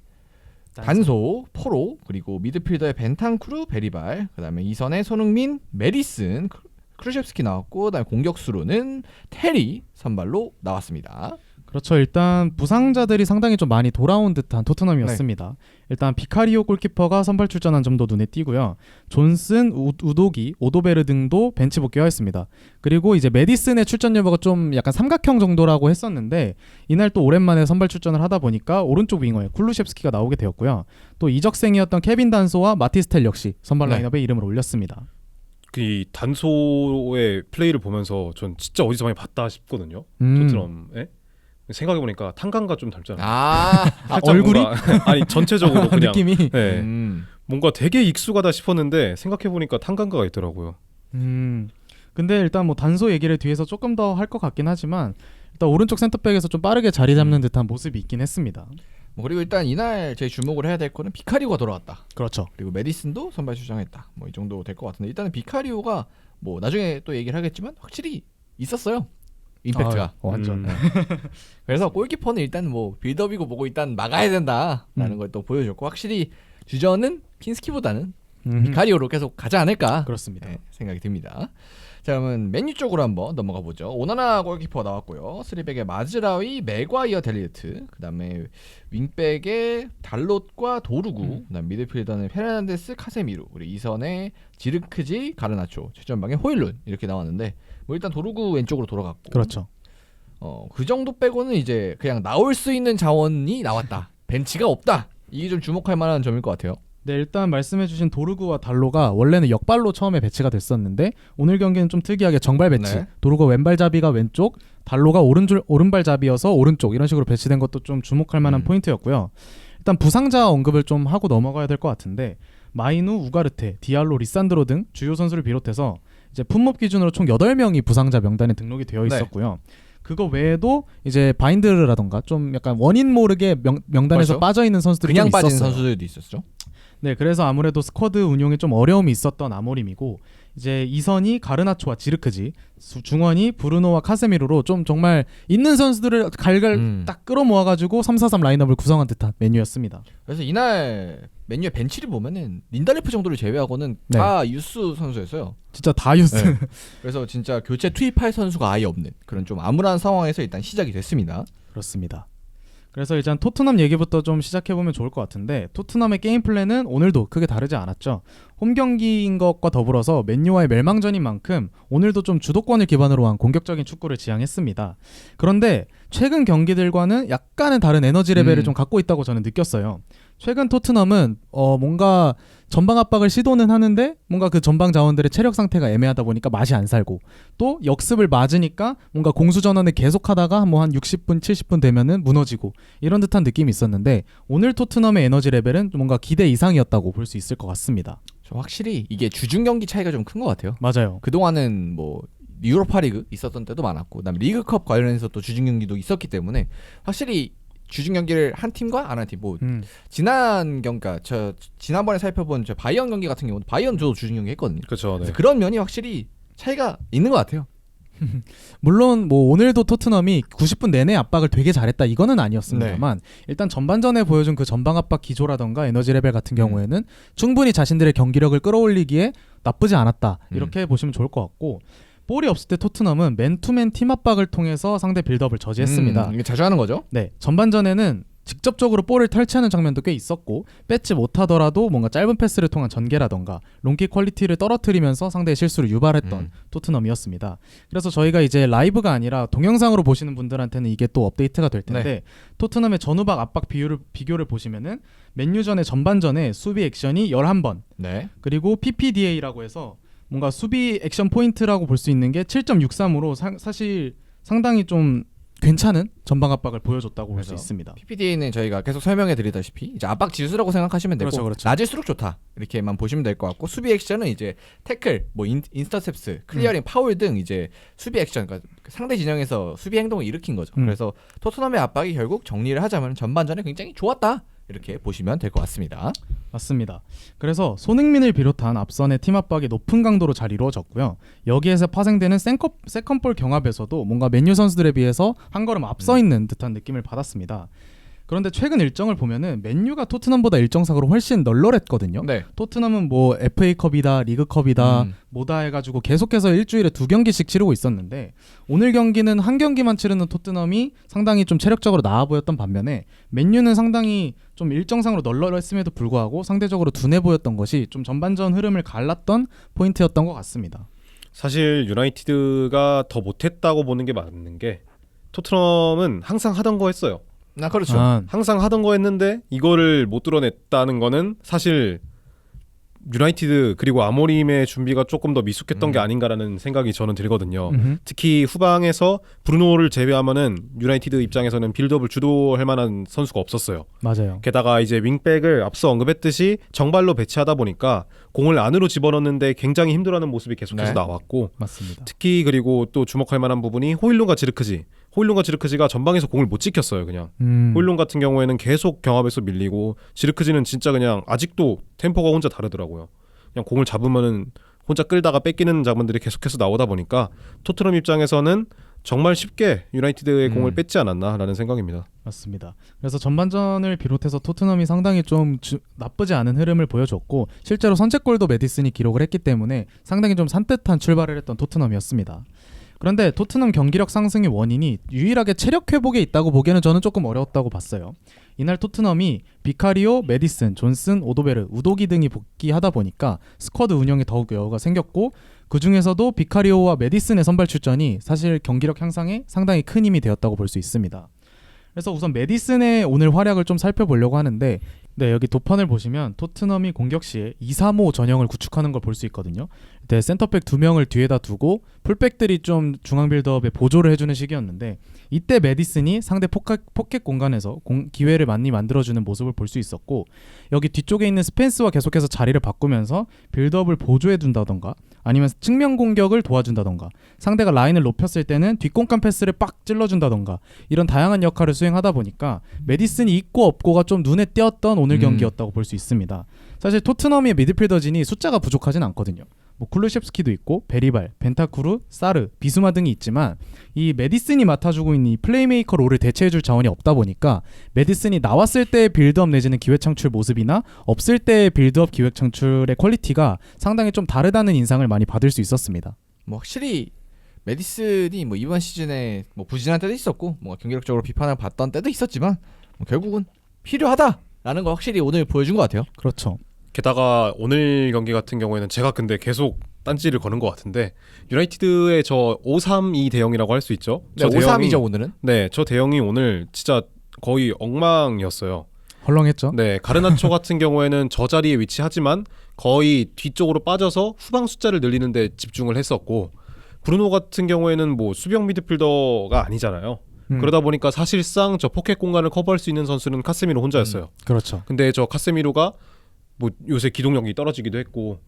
단소, 포로, 그리고 미드필더의 벤탄쿠르, 베리발, 그다음에 2선에 손흥민, 메디슨, 크루셰프스키 나왔고, 그다음에 공격수로는 테리 선발로 나왔습니다. 그렇죠. 일단 부상자들이 상당히 좀 많이 돌아온 듯한 토트넘이었습니다. 일단 비카리오 골키퍼가 선발 출전한 점도 눈에 띄고요. 존슨, 우도기, 오도베르 등도 벤치 복귀하였습니다. 그리고 이제 메디슨의 출전 여부가 좀 약간 삼각형 정도라고 했었는데 이날 또 오랜만에 선발 출전을 하다 보니까 오른쪽 윙어에 쿨루셰프스키가 나오게 되었고요. 또 이적생이었던 케빈 단소와 마티스텔 역시 선발 네. 라인업에 이름을 올렸습니다. 이 단소의 플레이를 보면서 전 진짜 어디서 많이 봤다 싶거든요. 토트넘에 생각해보니까 탄강과 좀 닮잖아요. 살짝 얼굴이? 뭔가, 아니 전체적으로 그냥 느낌이 네, 뭔가 되게 익숙하다 싶었는데 생각해보니까 탄강가가 있더라고요. 근데 일단 뭐 단소 얘기를 뒤에서 조금 더 할 것 같긴 하지만 일단 오른쪽 센터백에서 좀 빠르게 자리 잡는 듯한 모습이 있긴 했습니다. 뭐 그리고 일단 이날 제 주목을 해야 될 거는 비카리오가 돌아왔다. 그렇죠. 그리고 메디슨도 선발 출장했다. 뭐 이 정도 될 것 같은데 일단은 비카리오가 뭐 나중에 또 얘기를 하겠지만 확실히 있었어요. 임팩트가. 완전. 그래서 골키퍼는 일단 뭐 빌드업이고 뭐고 일단 막아야 된다라는 걸 또 보여줬고 확실히 주전은 핀스키보다는 비카리오로 계속 가지 않을까 그렇습니다. 생각이 듭니다. 자 그러면 맨유 쪽으로 한번 넘어가 보죠. 오나나 골키퍼 나왔고요. 3백에 마즈라위, 맥과이어, 델리트, 그다음에 윙백에 달롯과 도루구, 그다음 미드필더는 페르난데스, 카세미루, 그리고 2선에 지르크지, 가르나초, 최전방에 호일룬 이렇게 나왔는데 뭐 일단 도루구 왼쪽으로 돌아갔고 그렇죠. 그 정도 빼고는 이제 그냥 나올 수 있는 자원이 나왔다. 벤치가 없다. 이게 좀 주목할 만한 점일 것 같아요. 네, 일단 말씀해주신 도르구와 달로가 원래는 역발로 처음에 배치가 됐었는데 오늘 경기는 좀 특이하게 정발 배치. 네. 도르구 왼발잡이가 왼쪽, 달로가 오른발잡이여서 오른쪽 이런 식으로 배치된 것도 좀 주목할 만한 포인트였고요. 일단 부상자 언급을 좀 하고 넘어가야 될 것 같은데 마이누, 우가르테, 디알로, 리산드로 등 주요 선수를 비롯해서 이제 품목 기준으로 총 8명이 부상자 명단에 등록이 되어 있었고요. 그거 외에도 이제 바인드라던가 좀 약간 원인 모르게 명단에서 그렇죠. 빠져 있는 선수들이 그냥 좀 빠진 있었어요. 선수들도 있었죠. 네, 그래서 아무래도 스쿼드 운용에 좀 어려움이 있었던 아모림이고 이제 2선이 가르나초와 지르크지, 중원이 브루노와 카세미로로 좀 정말 있는 선수들을 갈갈 딱 끌어모아가지고 3-4-3 라인업을 구성한 듯한 메뉴였습니다. 그래서 이날 맨유의 벤치를 보면은 린달리프 정도를 제외하고는 네. 다 유스 선수였어요. 진짜 다 유스. 네. 그래서 진짜 교체 투입할 선수가 아예 없는 그런 좀 암울한 상황에서 일단 시작이 됐습니다. 그렇습니다. 그래서 일단 토트넘 얘기부터 좀 시작해보면 좋을 것 같은데 토트넘의 게임 플랜은 오늘도 크게 다르지 않았죠. 홈 경기인 것과 더불어서 맨유와의 멸망전인 만큼 오늘도 좀 주도권을 기반으로 한 공격적인 축구를 지향했습니다. 그런데 최근 경기들과는 약간은 다른 에너지 레벨을 좀 갖고 있다고 저는 느꼈어요. 최근 토트넘은 뭔가 전방 압박을 시도는 하는데 뭔가 그 전방 자원들의 체력 상태가 애매하다 보니까 맛이 안 살고 또 역습을 맞으니까 뭔가 공수 전환을 계속하다가 뭐 한 60분 70분 되면은 무너지고 이런 듯한 느낌이 있었는데 오늘 토트넘의 에너지 레벨은 뭔가 기대 이상이었다고 볼 수 있을 것 같습니다. 확실히 이게 주중 경기 차이가 좀 큰 것 같아요. 맞아요. 그동안은 뭐 유로파리그 있었던 때도 많았고 그다음에 리그컵 관련해서 또 주중 경기도 있었기 때문에 확실히 주중 경기를 한 팀과 안 한 팀 뭐 지난 경기가 저 지난번에 살펴본 저 바이언 경기 같은 경우는 바이언 저도 주중 경기 했거든요. 그렇죠. 네. 그래서 그런 면이 확실히 차이가 있는 것 같아요. 물론 뭐 오늘도 토트넘이 90분 내내 압박을 되게 잘했다 이거는 아니었습니다만 일단 전반전에 보여준 그 전방 압박 기조라던가 에너지 레벨 같은 경우에는 충분히 자신들의 경기력을 끌어올리기에 나쁘지 않았다 이렇게 보시면 좋을 것 같고 볼이 없을 때 토트넘은 맨투맨 팀 압박을 통해서 상대 빌드업을 저지했습니다. 이게 자주 하는 거죠? 네, 전반전에는 직접적으로 볼을 탈취하는 장면도 꽤 있었고 뺏지 못하더라도 뭔가 짧은 패스를 통한 전개라던가 롱킥 퀄리티를 떨어뜨리면서 상대의 실수를 유발했던 토트넘이었습니다. 그래서 저희가 이제 라이브가 아니라 동영상으로 보시는 분들한테는 이게 또 업데이트가 될 텐데 토트넘의 전후박 압박 비교를 보시면은 맨유전의 전반전에 수비 액션이 11번 그리고 PPDA라고 해서 뭔가 수비 액션 포인트라고 볼 수 있는 게 7.63으로 사실 상당히 좀 괜찮은 전방 압박을 보여줬다고 볼 수 있습니다. PPDA는 저희가 계속 설명해 드리다시피 이제 압박 지수라고 생각하시면 되고 그렇죠. 낮을수록 좋다 이렇게만 보시면 될 것 같고 수비 액션은 이제 태클, 뭐 인터셉스, 클리어링, 파울 등 이제 수비 액션, 그러니까 상대 진영에서 수비 행동을 일으킨 거죠. 그래서 토트넘의 압박이 결국 정리를 하자면 전반전에 굉장히 좋았다 이렇게 보시면 될 것 같습니다. 맞습니다. 그래서 손흥민을 비롯한 앞선의 팀 압박이 높은 강도로 잘 이루어졌고요. 여기에서 파생되는 세컨볼 경합에서도 뭔가 맨유 선수들에 비해서 한 걸음 앞서 있는 듯한 느낌을 받았습니다. 그런데 최근 일정을 보면은 맨유가 토트넘보다 일정상으로 훨씬 널널했거든요. 네. 토트넘은 뭐 FA컵이다, 리그컵이다, 음. 뭐다 해가지고 계속해서 일주일에 2경기씩 치르고 있었는데 오늘 경기는 한 경기만 치르는 토트넘이 상당히 좀 체력적으로 나아 보였던 반면에 맨유는 상당히 좀 일정상으로 널널했음에도 불구하고 상대적으로 둔해 보였던 것이 좀 전반전 흐름을 갈랐던 포인트였던 것 같습니다. 사실 유나이티드가 더 못했다고 보는 게 맞는 게 토트넘은 항상 하던 거 했어요. 그렇죠. 항상 하던 거 했는데 이거를 못 뚫어냈다는 거는 사실 유나이티드 그리고 아모림의 준비가 조금 더 미숙했던 게 아닌가라는 생각이 저는 들거든요. 특히 후방에서 브루노를 제외하면은 유나이티드 입장에서는 빌드업을 주도할 만한 선수가 없었어요. 맞아요. 게다가 이제 윙백을 앞서 언급했듯이 정발로 배치하다 보니까 공을 안으로 집어넣는데 굉장히 힘들어하는 모습이 계속해서 네. 나왔고 맞습니다. 특히 그리고 또 주목할 만한 부분이 호일룬과 지르크지가 전방에서 공을 못 지켰어요. 그냥 호일룬 같은 경우에는 계속 경합에서 밀리고 지르크지는 진짜 그냥 아직도 템포가 혼자 다르더라고요. 그냥 공을 잡으면은 혼자 끌다가 뺏기는 장면들이 계속해서 나오다 보니까 토트넘 입장에서는 정말 쉽게 유나이티드의 공을 뺏지 않았나라는 생각입니다. 맞습니다. 그래서 전반전을 비롯해서 토트넘이 상당히 좀 나쁘지 않은 흐름을 보여줬고 실제로 선제골도 메디슨이 기록을 했기 때문에 상당히 좀 산뜻한 출발을 했던 토트넘이었습니다. 그런데 토트넘 경기력 상승의 원인이 유일하게 체력 회복에 있다고 보기에는 저는 조금 어려웠다고 봤어요. 이날 토트넘이 비카리오, 메디슨, 존슨, 오도베르, 우도기 등이 복귀하다 보니까 스쿼드 운영에 더욱 여유가 생겼고 그 중에서도 비카리오와 메디슨의 선발 출전이 사실 경기력 향상에 상당히 큰 힘이 되었다고 볼 수 있습니다. 그래서 우선 메디슨의 오늘 활약을 좀 살펴보려고 하는데 네, 여기 도판을 보시면 토트넘이 공격 시에 2-3-5 전형을 구축하는 걸 볼 수 있거든요. 이때 센터백 2명을 뒤에다 두고 풀백들이 좀 중앙 빌드업에 보조를 해주는 식이었는데 이때 메디슨이 상대 포켓 공간에서 기회를 많이 만들어주는 모습을 볼 수 있었고 여기 뒤쪽에 있는 스펜스와 계속해서 자리를 바꾸면서 빌드업을 보조해준다던가 아니면 측면 공격을 도와준다던가 상대가 라인을 높였을 때는 뒷공간 패스를 빡 찔러준다던가 이런 다양한 역할을 수행하다 보니까 메디슨이 있고 없고가 좀 눈에 띄었던 오늘 경기였다고 볼 수 있습니다. 사실 토트넘의 미드필더진이 숫자가 부족하진 않거든요. 뭐 쿨루셉스키도 있고 베리발, 벤타쿠르, 사르, 비수마 등이 있지만 이 메디슨이 맡아주고 있는 이 플레이메이커 롤을 대체해줄 자원이 없다 보니까 메디슨이 나왔을 때의 빌드업 내지는 기회 창출 모습이나 없을 때의 빌드업 기회 창출의 퀄리티가 상당히 좀 다르다는 인상을 많이 받을 수 있었습니다. 뭐 확실히 메디슨이 뭐 이번 시즌에 뭐 부진한 때도 있었고 뭐 경기력적으로 비판을 받던 때도 있었지만 뭐 결국은 필요하다라는 거 확실히 오늘 보여준 것 같아요. 그렇죠. 게다가 오늘 경기 같은 경우에는 제가 근데 계속 딴지를 거는 것 같은데 유나이티드의 저 5-3-2 대형이라고 할 수 있죠. 네, 5-3이죠 오늘은. 네, 저 대형이 오늘 진짜 거의 엉망이었어요. 헐렁했죠. 네, 가르나초 같은 경우에는 저 자리에 위치하지만 거의 뒤쪽으로 빠져서 후방 숫자를 늘리는 데 집중을 했었고 브루노 같은 경우에는 뭐 수비형 미드필더가 아니잖아요. 그러다 보니까 사실상 저 포켓 공간을 커버할 수 있는 선수는 카세미로 혼자였어요. 그렇죠. 근데 저 카세미로가 뭐 요새 기동력이 떨어지기도 했고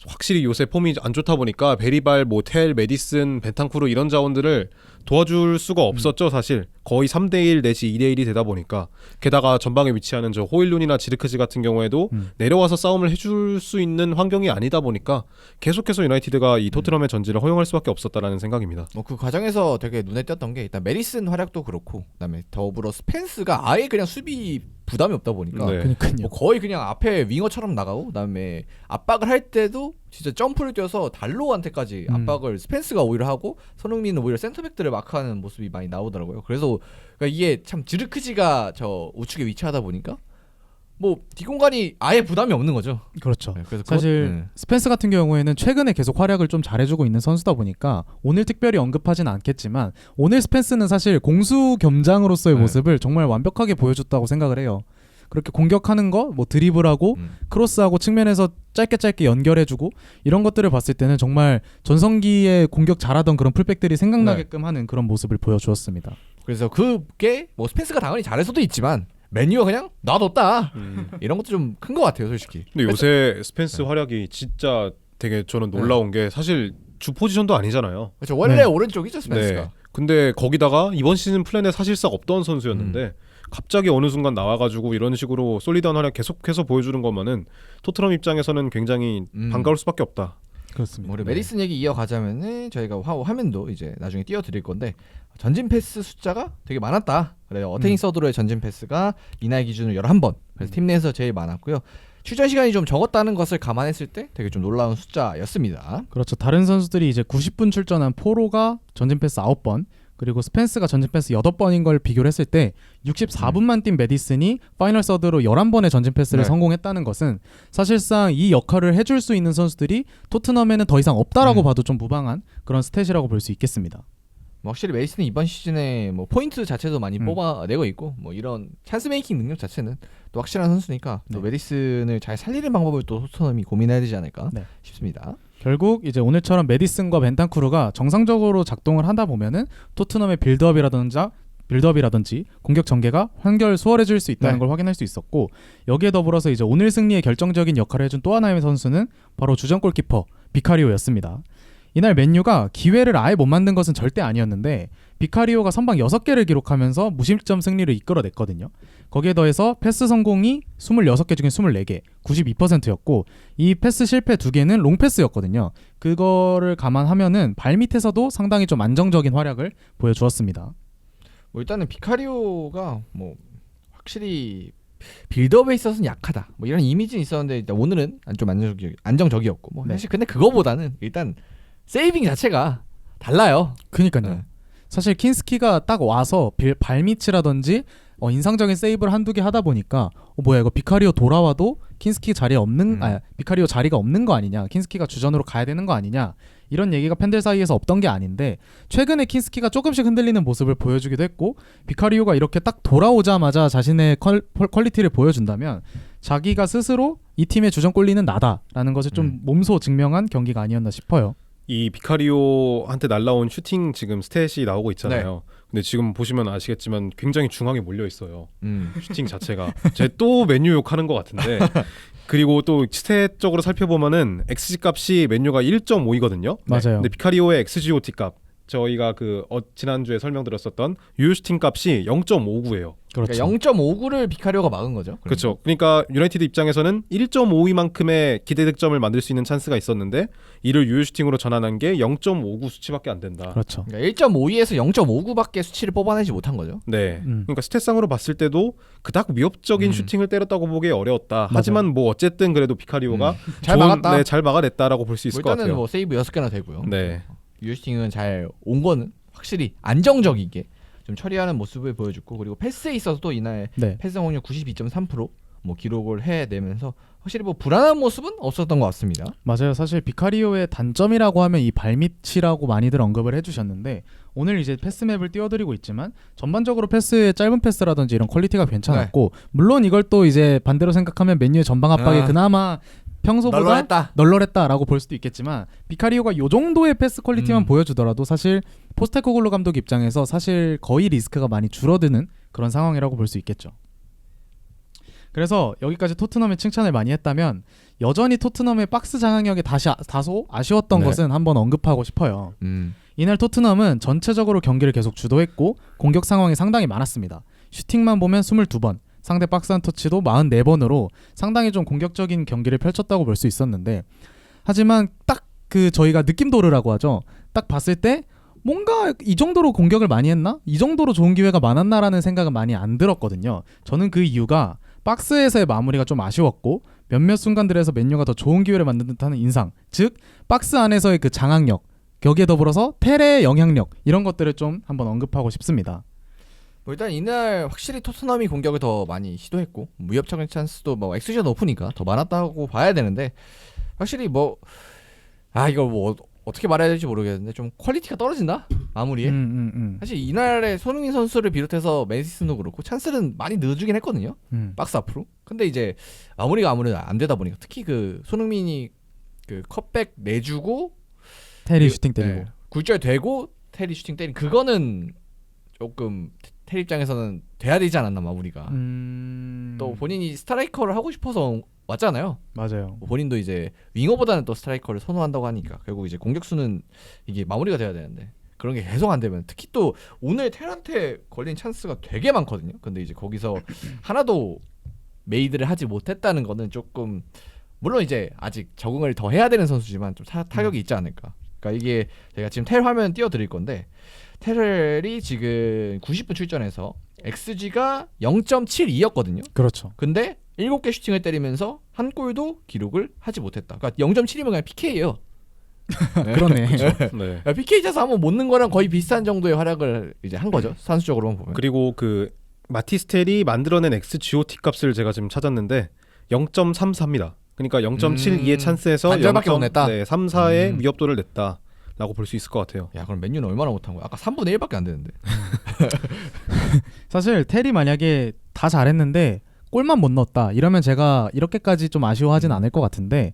확실히 요새 폼이 안 좋다 보니까 베리발, 모텔, 메디슨, 벤탄쿠르 이런 자원들을 도와줄 수가 없었죠. 사실 거의 3대1 내지 2대1이 되다 보니까 게다가 전방에 위치하는 저 호일룬이나 지르크지 같은 경우에도 내려와서 싸움을 해줄 수 있는 환경이 아니다 보니까 계속해서 유나이티드가 이 토트넘의 전진을 허용할 수밖에 없었다라는 생각입니다. 뭐 그 과정에서 되게 눈에 띄었던 게 일단 메디슨 활약도 그렇고 그다음에 더불어 스펜스가 아예 그냥 수비 부담이 없다 보니까 네. 그러니까요. 뭐 거의 그냥 앞에 윙어처럼 나가고 그다음에 압박을 할 때도 진짜 점프를 뛰어서 달로한테까지 압박을 스펜스가 오히려 하고 손흥민은 오히려 센터백들을 마크하는 모습이 많이 나오더라고요. 그래서 그러니까 이게 참 지르크지가 저 우측에 위치하다 보니까 뭐 뒷공간이 아예 부담이 없는 거죠. 그렇죠. 네, 그래서 사실 스펜스 같은 경우에는 최근에 계속 활약을 좀 잘해주고 있는 선수다 보니까 오늘 특별히 언급하진 않겠지만 오늘 스펜스는 사실 공수 겸장으로서의 네. 모습을 정말 완벽하게 보여줬다고 생각을 해요. 그렇게 공격하는 거, 뭐 드리블하고 크로스하고 측면에서 짧게 연결해주고 이런 것들을 봤을 때는 정말 전성기에 공격 잘하던 그런 풀백들이 생각나게끔 하는 그런 모습을 보여주었습니다. 그래서 그게 뭐 스펜스가 당연히 잘해서도 있지만 맨유가 그냥 놔뒀다 이런 것도 좀 큰 것 같아요, 솔직히. 근데 요새 스펜스 활약이 진짜 되게 저는 놀라운 게 사실 주 포지션도 아니잖아요. 그렇죠. 원래 오른쪽이죠, 스펜스가. 네. 근데 거기다가 이번 시즌 플랜에 사실상 없던 선수였는데 갑자기 어느 순간 나와가지고 이런 식으로 솔리드한 활약 계속해서 보여주는 거면은 토트넘 입장에서는 굉장히 반가울 수밖에 없다. 그렇습니다. 우리 메디슨 얘기 이어가자면은 저희가 화면도 이제 나중에 띄워드릴 건데 전진 패스 숫자가 되게 많았다. 그래요. 어테인 서드로의 전진 패스가 이날 기준으로 11번. 그래서 팀 내에서 제일 많았고요. 출전 시간이 좀 적었다는 것을 감안했을 때 되게 좀 놀라운 숫자였습니다. 그렇죠. 다른 선수들이 이제 90분 출전한 포로가 전진 패스 9번, 그리고 스펜스가 전진 패스 8번인 걸 비교를 했을 때 64분만 뛴 메디슨이 파이널 서드로 11번의 전진 패스를 네. 성공했다는 것은 사실상 이 역할을 해줄 수 있는 선수들이 토트넘에는 더 이상 없다라고 봐도 좀 무방한 그런 스탯이라고 볼 수 있겠습니다. 뭐 확실히 메이슨은 이번 시즌에 뭐 포인트 자체도 많이 뽑아내고 있고 뭐 이런 찬스 메이킹 능력 자체는 또 확실한 선수니까 또 네. 메디슨을 잘 살리는 방법을 또 토트넘이 고민해야 되지 않을까 네. 싶습니다. 결국 이제 오늘처럼 메디슨과 벤탄쿠르가 정상적으로 작동을 하다 보면은 토트넘의 빌드업이라든지 공격 전개가 한결 수월해질 수 있다는 네. 걸 확인할 수 있었고, 여기에 더불어서 이제 오늘 승리에 결정적인 역할을 해준 또 하나의 선수는 바로 주전 골키퍼 비카리오였습니다. 이날 맨유가 기회를 아예 못 만든 것은 절대 아니었는데 비카리오가 선방 6개를 기록하면서 무실점 승리를 이끌어냈거든요. 거기에 더해서 패스 성공이 26개 중에 24개, 92%였고 이 패스 실패 2개는 롱패스였거든요. 그거를 감안하면은 발밑에서도 상당히 좀 안정적인 활약을 보여주었습니다. 뭐 일단은 비카리오가 뭐 확실히 빌드업에 있어서는 약하다. 뭐 이런 이미지는 있었는데 일단 오늘은 좀 안정적이었고 뭐 네. 사실 근데 그거보다는 일단 세이빙 자체가 달라요. 그니까요. 네. 사실 킨스키가 딱 와서 발밑이라든지 인상적인 세이브를 한두 개 하다 보니까 뭐야 이거 비카리오 돌아와도 킨스키 자리에 없는 비카리오 자리가 없는 거 아니냐, 킨스키가 주전으로 가야 되는 거 아니냐, 이런 얘기가 팬들 사이에서 없던 게 아닌데 최근에 킨스키가 조금씩 흔들리는 모습을 보여주기도 했고 비카리오가 이렇게 딱 돌아오자마자 자신의 퀄리티를 보여준다면 자기가 스스로 이 팀의 주전 골리는 나다라는 것을 좀 몸소 증명한 경기가 아니었나 싶어요. 이 비카리오한테 날라온 슈팅 지금 스탯이 나오고 있잖아요. 근데 지금 보시면 아시겠지만 굉장히 중앙에 몰려 있어요. 슈팅 자체가. 제 또 맨유 욕하는 것 같은데. 그리고 또 스탯적으로 살펴보면은 XG 값이 맨유가 1.5이거든요. 맞아요. 근데 비카리오의 XGOT 값, 저희가 지난주에 설명드렸었던 유효 슈팅 값이 0.59예요. 그렇죠. 그러니까 0.59를 비카리오가 막은 거죠. 그렇죠. 그러니까 유나이티드 입장에서는 1.52만큼의 기대 득점을 만들 수 있는 찬스가 있었는데 이를 유효 슈팅으로 전환한 게 0.59 수치밖에 안 된다. 그렇죠. 그러니까 1.52에서 0.59밖에 수치를 뽑아내지 못한 거죠. 네. 그러니까 스탯상으로 봤을 때도 그닥 위협적인 슈팅을 때렸다고 보기 어려웠다. 맞아요. 하지만 뭐 어쨌든 그래도 비카리오가 잘 막았다. 네, 잘 막아냈다라고 볼 수 있을 것 일단은 같아요. 뭐 세이브 6개나 되고요. 네. 유효슈팅은 잘 온 거는 확실히 안정적이게 좀 처리하는 모습을 보여줬고, 그리고 패스에 있어서도 이날 네. 패스 성공률 92.3%뭐 기록을 해내면서 확실히 뭐 불안한 모습은 없었던 것 같습니다. 맞아요. 사실 비카리오의 단점이라고 하면 이 발밑이라고 많이들 언급을 해주셨는데 오늘 이제 패스맵을 띄워드리고 있지만 전반적으로 패스의 짧은 패스라든지 이런 퀄리티가 괜찮았고 물론 이걸 또 이제 반대로 생각하면 맨유의 전방 압박이 그나마 평소보다 널널했다라고 볼 수도 있겠지만 비카리오가 요 정도의 패스 퀄리티만 보여주더라도 사실 포스테코글루 감독 입장에서 사실 거의 리스크가 많이 줄어드는 그런 상황이라고 볼 수 있겠죠. 그래서 여기까지 토트넘의 칭찬을 많이 했다면 여전히 토트넘의 박스 장악력이 다소 아쉬웠던 것은 한번 언급하고 싶어요. 이날 토트넘은 전체적으로 경기를 계속 주도했고 공격 상황이 상당히 많았습니다. 슈팅만 보면 22번, 상대 박스 안 터치도 44번으로 상당히 좀 공격적인 경기를 펼쳤다고 볼 수 있었는데, 하지만 딱 저희가 느낌도르라고 하죠. 딱 봤을 때 뭔가 이 정도로 공격을 많이 했나? 이 정도로 좋은 기회가 많았나라는 생각은 많이 안 들었거든요. 저는 그 이유가 박스에서의 마무리가 좀 아쉬웠고 몇몇 순간들에서 맨유가 더 좋은 기회를 만든 듯한 인상, 즉 박스 안에서의 그 장악력, 여기에 더불어서 테레의 영향력, 이런 것들을 좀 한번 언급하고 싶습니다. 뭐 일단 이날 확실히 토트넘이 공격을 더 많이 시도했고 위협적인 찬스도 뭐 XG가 높으니까 더 많았다고 봐야 되는데, 확실히 뭐 이거 뭐 어떻게 말해야 될지 모르겠는데 좀 퀄리티가 떨어진다 마무리에. 사실 이날의 손흥민 선수를 비롯해서 맨시티도 그렇고 찬스는 많이 넣어주긴 했거든요. 박스 앞으로. 근데 이제 마무리가 아무래도 안 되다 보니까 특히 손흥민이 컷백 내주고 테리 슈팅 때리고 굴절 되고 테리 슈팅 때린 그거는 조금 테리 입장에서는 돼야 되지 않았나 마무리가. 또 본인이 스트라이커를 하고 싶어서 왔잖아요. 맞아요. 본인도 이제 윙어보다는 또 스트라이커를 선호한다고 하니까 결국 이제 공격수는 이게 마무리가 돼야 되는데 그런 게 계속 안 되면, 특히 또 오늘 테란테 걸린 찬스가 되게 많거든요. 근데 이제 거기서 하나도 메이드를 하지 못했다는 거는 조금 물론 이제 아직 적응을 더 해야 되는 선수지만 좀 타격이 있지 않을까. 그러니까 이게 제가 지금 텔 화면 띄워드릴 건데 텔이 지금 90분 출전해서 XG가 0.72였거든요. 그렇죠. 근데 7개 슈팅을 때리면서 한 골도 기록을 하지 못했다. 그러니까 0.7이면 그냥 PK예요. 그러네. 네. PK 자서 한번 못 넣는 거랑 거의 비슷한 정도의 활약을 이제 한 거죠. 산수적으로만 보면. 그리고 그 마티스텔이 만들어낸 XGOT 값을 제가 지금 찾았는데 0.34입니다. 그러니까 0.72의 찬스에서 반절밖에 못 냈다? 네, 3, 4의 위협도를 냈다라고 볼 수 있을 것 같아요. 야, 그럼 맨유는 얼마나 못한 거야? 아까 3분의 1밖에 안 되는데. 사실 텔이 만약에 다 잘했는데 골만 못 넣었다 이러면 제가 이렇게까지 좀 아쉬워하진 않을 것 같은데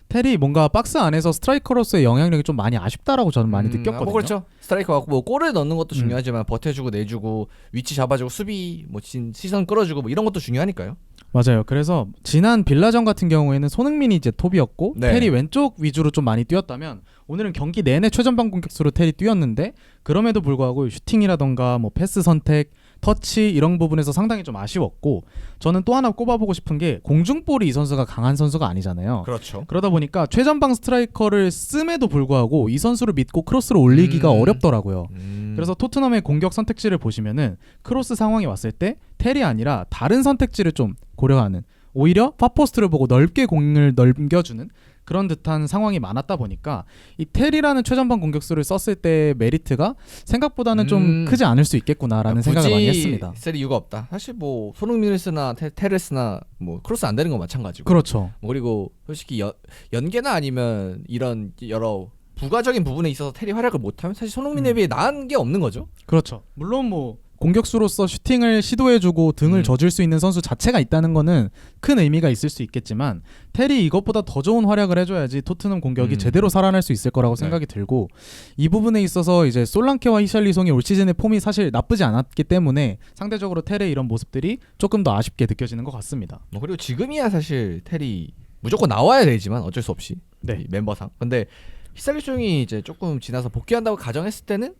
텔이 뭔가 박스 안에서 스트라이커로서의 영향력이 좀 많이 아쉽다라고 저는 많이 느꼈거든요. 뭐 그렇죠. 스트라이커 뭐 골을 넣는 것도 중요하지만 버텨주고 내주고 위치 잡아주고 수비 뭐 시선 끌어주고 뭐 이런 것도 중요하니까요. 맞아요. 그래서 지난 빌라전 같은 경우에는 손흥민이 이제 톱이었고 네. 텔이 왼쪽 위주로 좀 많이 뛰었다면 오늘은 경기 내내 최전방 공격수로 텔이 뛰었는데 그럼에도 불구하고 슈팅이라던가 뭐 패스 선택, 터치 이런 부분에서 상당히 좀 아쉬웠고 저는 또 하나 꼽아보고 싶은 게 공중볼이 이 선수가 강한 선수가 아니잖아요. 그렇죠. 그러다 보니까 최전방 스트라이커를 씀에도 불구하고 이 선수를 믿고 크로스를 올리기가 어렵더라고요. 그래서 토트넘의 공격 선택지를 보시면은 크로스 상황이 왔을 때 텔이 아니라 다른 선택지를 좀 고려하는 오히려 파포스트를 보고 넓게 공을 넘겨주는 그런 듯한 상황이 많았다 보니까 이 텔이라는 최전방 공격수를 썼을 때 메리트가 생각보다는 좀 크지 않을 수 있겠구나라는 생각을 많이 했습니다. 쓸 이유가 없다. 사실 뭐 손흥민을 쓰나 텔을 쓰나 뭐 크로스 안 되는 건 마찬가지고. 그렇죠. 뭐 그리고 솔직히 연계나 아니면 이런 여러 부가적인 부분에 있어서 텔이 활약을 못하면 사실 손흥민에 비해 나은 게 없는 거죠. 그렇죠. 물론 뭐 공격수로서 슈팅을 시도해주고 등을 져줄 수 있는 선수 자체가 있다는 거는 큰 의미가 있을 수 있겠지만 텔이 이것보다 더 좋은 활약을 해줘야지 토트넘 공격이 제대로 살아날 수 있을 거라고 생각이 들고 이 부분에 있어서 이제 솔랑케와 히샬리송이 올 시즌의 폼이 사실 나쁘지 않았기 때문에 상대적으로 텔의 이런 모습들이 조금 더 아쉽게 느껴지는 것 같습니다. 뭐 그리고 지금이야 사실 텔이 무조건 나와야 되지만 어쩔 수 없이 네. 이 멤버상. 근데 히샬리송이 이제 조금 지나서 복귀한다고 가정했을 때는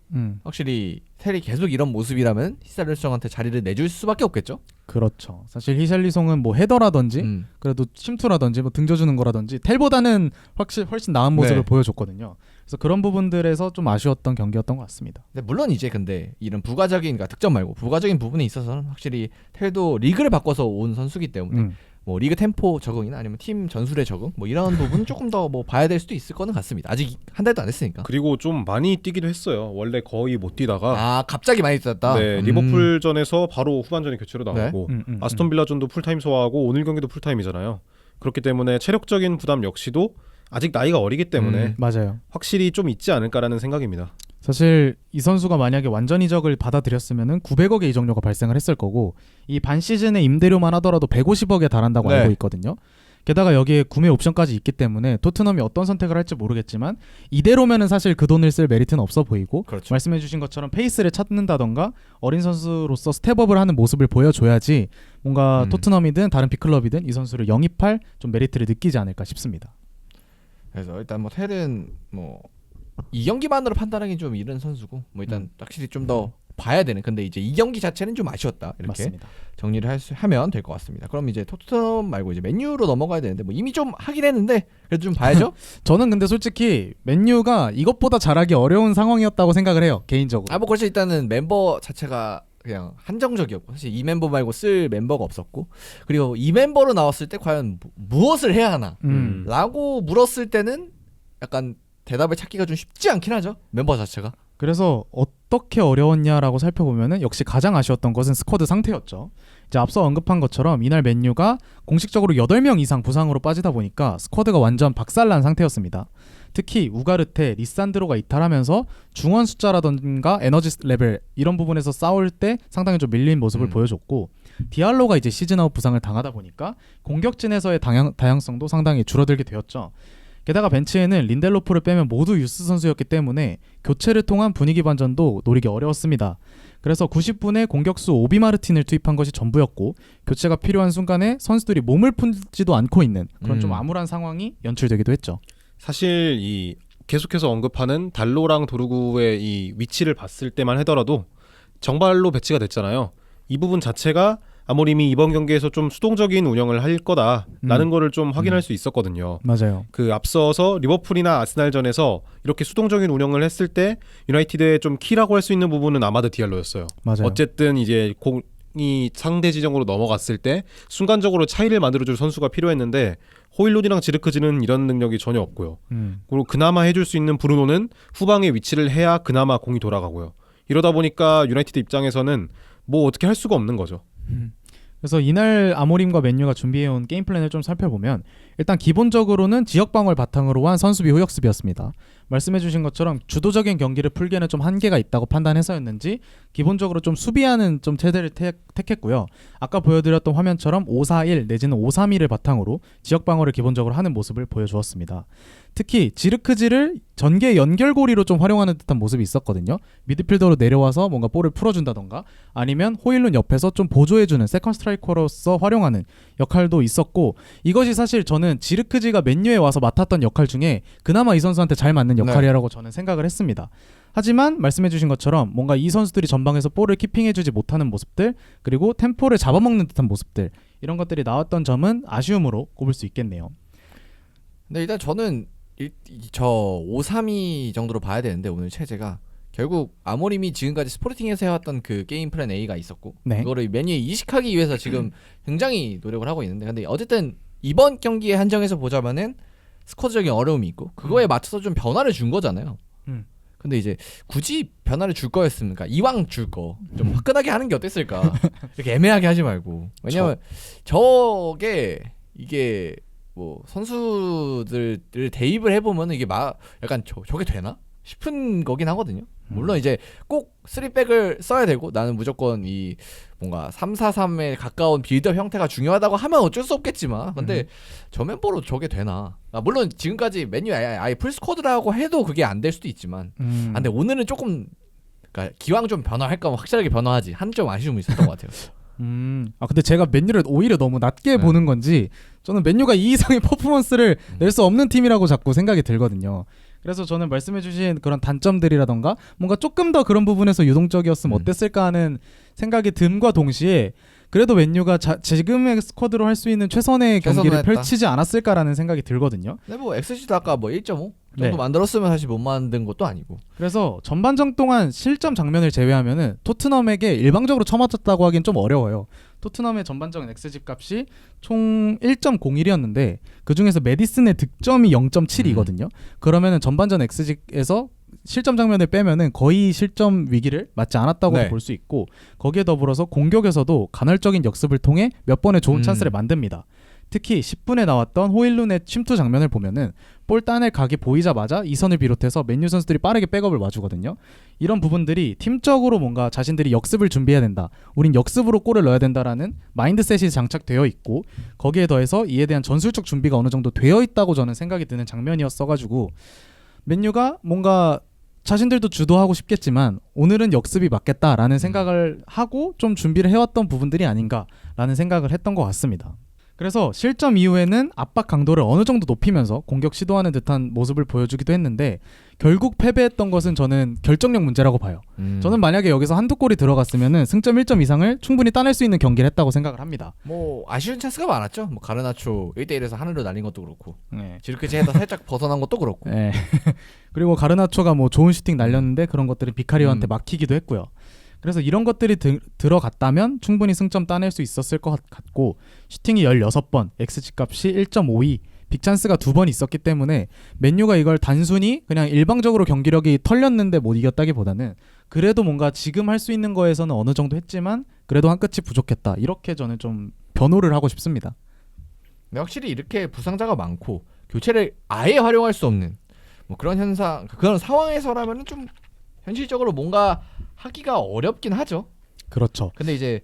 확실히 텔이 계속 이런 모습이라면 히샬리송한테 자리를 내줄 수밖에 없겠죠. 그렇죠. 사실 히샬리송은 뭐 헤더라든지 그래도 침투라든지 뭐 등져주는 거라든지 텔보다는 훨씬 나은 모습을 보여줬거든요. 그래서 그런 부분들에서 좀 아쉬웠던 경기였던 것 같습니다. 근데 물론 이제 근데 이런 부가적인 그러니까 득점 말고 부가적인 부분에 있어서는 확실히 텔도 리그를 바꿔서 온 선수기 때문에 뭐 리그 템포 적응이나 아니면 팀 전술의 적응 뭐 이런 부분은 조금 더 뭐 봐야 될 수도 있을 거는 같습니다. 아직 한 달도 안 됐으니까. 그리고 좀 많이 뛰기도 했어요. 원래 거의 못 뛰다가 갑자기 많이 뛰었다. 네, 리버풀전에서 바로 후반전에 교체로 나가고 아스톤 빌라전도 풀타임 소화하고 오늘 경기도 풀타임이잖아요. 그렇기 때문에 체력적인 부담 역시도 아직 나이가 어리기 때문에 맞아요. 확실히 좀 있지 않을까라는 생각입니다. 사실 이 선수가 만약에 완전 이적을 받아들였으면은 900억의 이적료가 발생을 했을 거고 이 반 시즌의 임대료만 하더라도 150억에 달한다고 알고 있거든요. 게다가 여기에 구매 옵션까지 있기 때문에 토트넘이 어떤 선택을 할지 모르겠지만 이대로면은 사실 그 돈을 쓸 메리트는 없어 보이고 그렇죠. 말씀해주신 것처럼 페이스를 찾는다던가 어린 선수로서 스텝업을 하는 모습을 보여줘야지 뭔가 토트넘이든 다른 빅클럽이든 이 선수를 영입할 좀 메리트를 느끼지 않을까 싶습니다. 그래서 일단 뭐 텔은 뭐 이 경기만으로 판단하기 좀 이른 선수고 뭐 일단 확실히 좀 더 봐야 되는. 근데 이제 이 경기 자체는 좀 아쉬웠다. 이렇게 맞습니다. 정리를 하면 될 것 같습니다. 그럼 이제 토트넘 말고 이제 맨유로 넘어가야 되는데 뭐 이미 좀 하긴 했는데 그래도 좀 봐야죠. 저는 근데 솔직히 맨유가 이것보다 잘하기 어려운 상황이었다고 생각을 해요. 개인적으로. 뭐 그렇죠. 일단은 멤버 자체가 그냥 한정적이었고 사실 이 멤버 말고 쓸 멤버가 없었고 그리고 이 멤버로 나왔을 때 과연 무엇을 해야 하나 라고 물었을 때는 약간 대답을 찾기가 좀 쉽지 않긴 하죠. 멤버 자체가. 그래서 어떻게 어려웠냐라고 살펴보면은 역시 가장 아쉬웠던 것은 스쿼드 상태였죠. 이제 앞서 언급한 것처럼 이날 맨유가 공식적으로 8명 이상 부상으로 빠지다 보니까 스쿼드가 완전 박살난 상태였습니다. 특히 우가르테, 리산드로가 이탈하면서 중원 숫자라던가 에너지 레벨 이런 부분에서 싸울 때 상당히 좀 밀린 모습을 보여줬고 디알로가 이제 시즌아웃 부상을 당하다 보니까 공격진에서의 다양성도 상당히 줄어들게 되었죠. 게다가 벤치에는 린델로프를 빼면 모두 유스 선수였기 때문에 교체를 통한 분위기 반전도 노리기 어려웠습니다. 그래서 90분에 공격수 오비 마르틴을 투입한 것이 전부였고 교체가 필요한 순간에 선수들이 몸을 풀지도 않고 있는 그런 좀 암울한 상황이 연출되기도 했죠. 사실 이 계속해서 언급하는 달로랑 도르구의 이 위치를 봤을 때만 하더라도 정발로 배치가 됐잖아요. 이 부분 자체가 아모림이 이번 경기에서 좀 수동적인 운영을 할 거다라는 거를 좀 확인할 수 있었거든요. 맞아요. 그 앞서서 리버풀이나 아스날전에서 이렇게 수동적인 운영을 했을 때 유나이티드의 좀 키라고 할 수 있는 부분은 아마드 디알로였어요. 맞아요. 어쨌든 이제 공이 상대 지정으로 넘어갔을 때 순간적으로 차이를 만들어줄 선수가 필요했는데 호일룬이랑 지르크지는 이런 능력이 전혀 없고요. 그리고 그나마 해줄 수 있는 브루노는 후방에 위치를 해야 그나마 공이 돌아가고요. 이러다 보니까 유나이티드 입장에서는 뭐 어떻게 할 수가 없는 거죠. 그래서 이날 아모림과 맨유가 준비해온 게임 플랜을 좀 살펴보면 일단 기본적으로는 지역 방어를 바탕으로 한 선수비 후역 수비였습니다. 말씀해주신 것처럼 주도적인 경기를 풀기에는 좀 한계가 있다고 판단해서였는지 기본적으로 좀 수비하는 좀 체제를 택했고요. 아까 보여드렸던 화면처럼 5-4-1 내지는 5-3-2를 바탕으로 지역 방어를 기본적으로 하는 모습을 보여주었습니다. 특히 지르크지를 전개 연결고리로 좀 활용하는 듯한 모습이 있었거든요. 미드필더로 내려와서 뭔가 볼을 풀어준다던가 아니면 호일룬 옆에서 좀 보조해주는 세컨 스트라이커로서 활용하는 역할도 있었고 이것이 사실 저는 지르크지가 맨유에 와서 맡았던 역할 중에 그나마 이 선수한테 잘 맞는 역할이라고 저는 생각을 했습니다. 하지만 말씀해주신 것처럼 뭔가 이 선수들이 전방에서 볼을 키핑해주지 못하는 모습들 그리고 템포를 잡아먹는 듯한 모습들 이런 것들이 나왔던 점은 아쉬움으로 꼽을 수 있겠네요. 근데 일단 저는 저 5-3-2 정도로 봐야 되는데 오늘 체제가 결국 아모림이 지금까지 스포르팅에서 해왔던 그 게임 플랜 A가 있었고 네. 그거를 메뉴에 이식하기 위해서 지금 굉장히 노력을 하고 있는데 근데 어쨌든 이번 경기에 한정해서 보자면은 스쿼드적인 어려움이 있고 그거에 맞춰서 좀 변화를 준 거잖아요. 근데 이제 굳이 변화를 줄 거였으면 그러니까 이왕 줄 거 좀 화끈하게 하는 게 어땠을까 이렇게 애매하게 하지 말고 왜냐면 저게 이게 뭐 선수들을 대입을 해보면 이게 약간 저게 되나 싶은 거긴 하거든요. 물론 이제 꼭 3백을 써야 되고 나는 무조건 이 뭔가 3-4-3에 가까운 빌드업 형태가 중요하다고 하면 어쩔 수 없겠지만 근데 저 멤버로 저게 되나 물론 지금까지 맨유 아예 풀스쿼드라고 해도 그게 안 될 수도 있지만 근데 오늘은 조금 그러니까 기왕 좀 변화할 거면 확실하게 변화하지 한 점 아쉬움이 있었던 것 같아요. 근데 제가 맨유를 오히려 너무 낮게 보는 건지 저는 맨유가 이 이상의 퍼포먼스를 낼 수 없는 팀이라고 자꾸 생각이 들거든요. 그래서 저는 말씀해주신 그런 단점들이라던가 뭔가 조금 더 그런 부분에서 유동적이었으면 어땠을까 하는 생각이 듦과 동시에 그래도 맨유가 지금의 스쿼드로 할 수 있는 최선의 경기를 했다. 펼치지 않았을까라는 생각이 들거든요. 근데 뭐 XG도 아까 뭐 1.5 정도 네. 만들었으면 사실 못 만든 것도 아니고 그래서 전반전 동안 실점 장면을 제외하면은 토트넘에게 일방적으로 쳐맞았다고 하긴 좀 어려워요. 토트넘의 전반적인 XG 값이 총 1.01이었는데 그 중에서 메디슨의 득점이 0.7이거든요. 그러면은 전반전 XG에서 실점 장면을 빼면은 거의 실점 위기를 맞지 않았다고도 네. 볼 수 있고 거기에 더불어서 공격에서도 간헐적인 역습을 통해 몇 번의 좋은 찬스를 만듭니다. 특히 10분에 나왔던 호일룬의 침투 장면을 보면은 볼 따낼 각이 보이자마자 이선을 비롯해서 맨유 선수들이 빠르게 백업을 와주거든요. 이런 부분들이 팀적으로 뭔가 자신들이 역습을 준비해야 된다. 우린 역습으로 골을 넣어야 된다라는 마인드셋이 장착되어 있고 거기에 더해서 이에 대한 전술적 준비가 어느 정도 되어 있다고 저는 생각이 드는 장면이었어가지고 맨유가 뭔가 자신들도 주도하고 싶겠지만 오늘은 역습이 맞겠다라는 생각을 하고 좀 준비를 해왔던 부분들이 아닌가라는 생각을 했던 것 같습니다. 그래서 실점 이후에는 압박 강도를 어느 정도 높이면서 공격 시도하는 듯한 모습을 보여주기도 했는데 결국 패배했던 것은 저는 결정력 문제라고 봐요. 저는 만약에 여기서 한두 골이 들어갔으면 승점 1점 이상을 충분히 따낼 수 있는 경기를 했다고 생각을 합니다. 뭐 아쉬운 찬스가 많았죠. 뭐 가르나초 1대1에서 하늘로 날린 것도 그렇고 네. 지르크지에다 살짝 벗어난 것도 그렇고 네. 그리고 가르나초가 뭐 좋은 슈팅 날렸는데 그런 것들이 비카리오한테 막히기도 했고요. 그래서 이런 것들이 들어갔다면 충분히 승점 따낼 수 있었을 것 같고 슈팅이 16번, XG 값이 1.52, 빅찬스가 2번 있었기 때문에 맨유가 이걸 단순히 그냥 일방적으로 경기력이 털렸는데 못 이겼다기보다는 그래도 뭔가 지금 할 수 있는 거에서는 어느 정도 했지만 그래도 한 끗이 부족했다. 이렇게 저는 좀 변호를 하고 싶습니다. 근데 확실히 이렇게 부상자가 많고 교체를 아예 활용할 수 없는 뭐 그런 현상 그런 상황에서라면은 좀 현실적으로 뭔가 하기가 어렵긴 하죠. 그렇죠. 근데 이제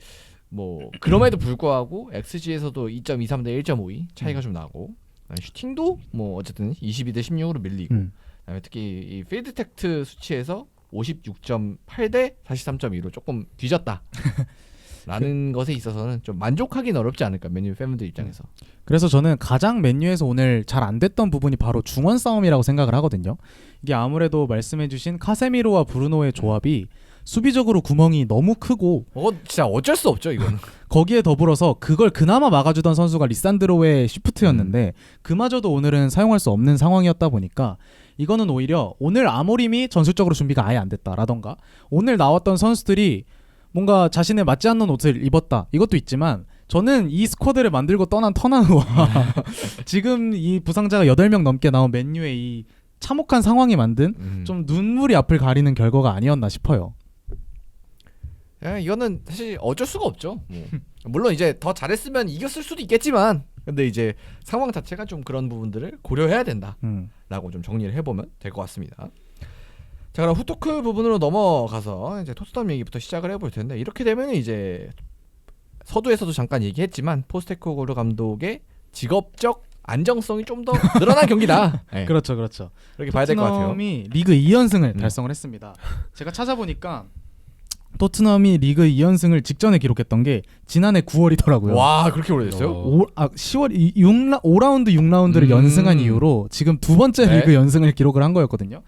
뭐 그럼에도 불구하고 XG에서도 2.23 대 1.52 차이가 좀 나고 슈팅도 뭐 어쨌든 22 대 16으로 밀리고 그다음에 특히 이 필드 텍트 수치에서 56.8 대 43.2로 조금 뒤졌다. 라는 것에 있어서는 좀 만족하기는 어렵지 않을까 맨유 팬분들 입장에서. 그래서 저는 가장 맨유에서 오늘 잘 안 됐던 부분이 바로 중원 싸움이라고 생각을 하거든요. 이게 아무래도 말씀해주신 카세미로와 브루노의 조합이 수비적으로 구멍이 너무 크고 진짜 어쩔 수 없죠 이거는. 거기에 더불어서 그걸 그나마 막아주던 선수가 리산드로의 쉬프트였는데 그마저도 오늘은 사용할 수 없는 상황이었다 보니까 이거는 오히려 오늘 아모림이 전술적으로 준비가 아예 안 됐다라던가 오늘 나왔던 선수들이 뭔가 자신에 맞지 않는 옷을 입었다 이것도 있지만 저는 이 스쿼드를 만들고 떠난 터나누와 지금 이 부상자가 8명 넘게 나온 맨유의 이 참혹한 상황이 만든 좀 눈물이 앞을 가리는 결과가 아니었나 싶어요. 이거는 사실 어쩔 수가 없죠. 물론 이제 더 잘했으면 이겼을 수도 있겠지만 근데 이제 상황 자체가 좀 그런 부분들을 고려해야 된다라고 좀 정리를 해보면 될 것 같습니다. 자 그럼 후토크 부분으로 넘어가서 이제 토트넘 얘기부터 시작을 해볼 텐데 이렇게 되면 이제 서두에서도 잠깐 얘기했지만 포스테코글루 감독의 직업적 안정성이 좀 더 늘어난 경기다. 네. 그렇죠. 그렇게 봐야 될 것 같아요. 토트넘이 리그 2연승을 달성을 했습니다. 제가 찾아보니까 토트넘이 리그 2연승을 직전에 기록했던 게 지난해 9월이더라고요. 와 그렇게 오래됐어요? 10월 5라운드 6라운드를 연승한 이후로 지금 두 번째 네. 리그 연승을 기록을 한 거였거든요.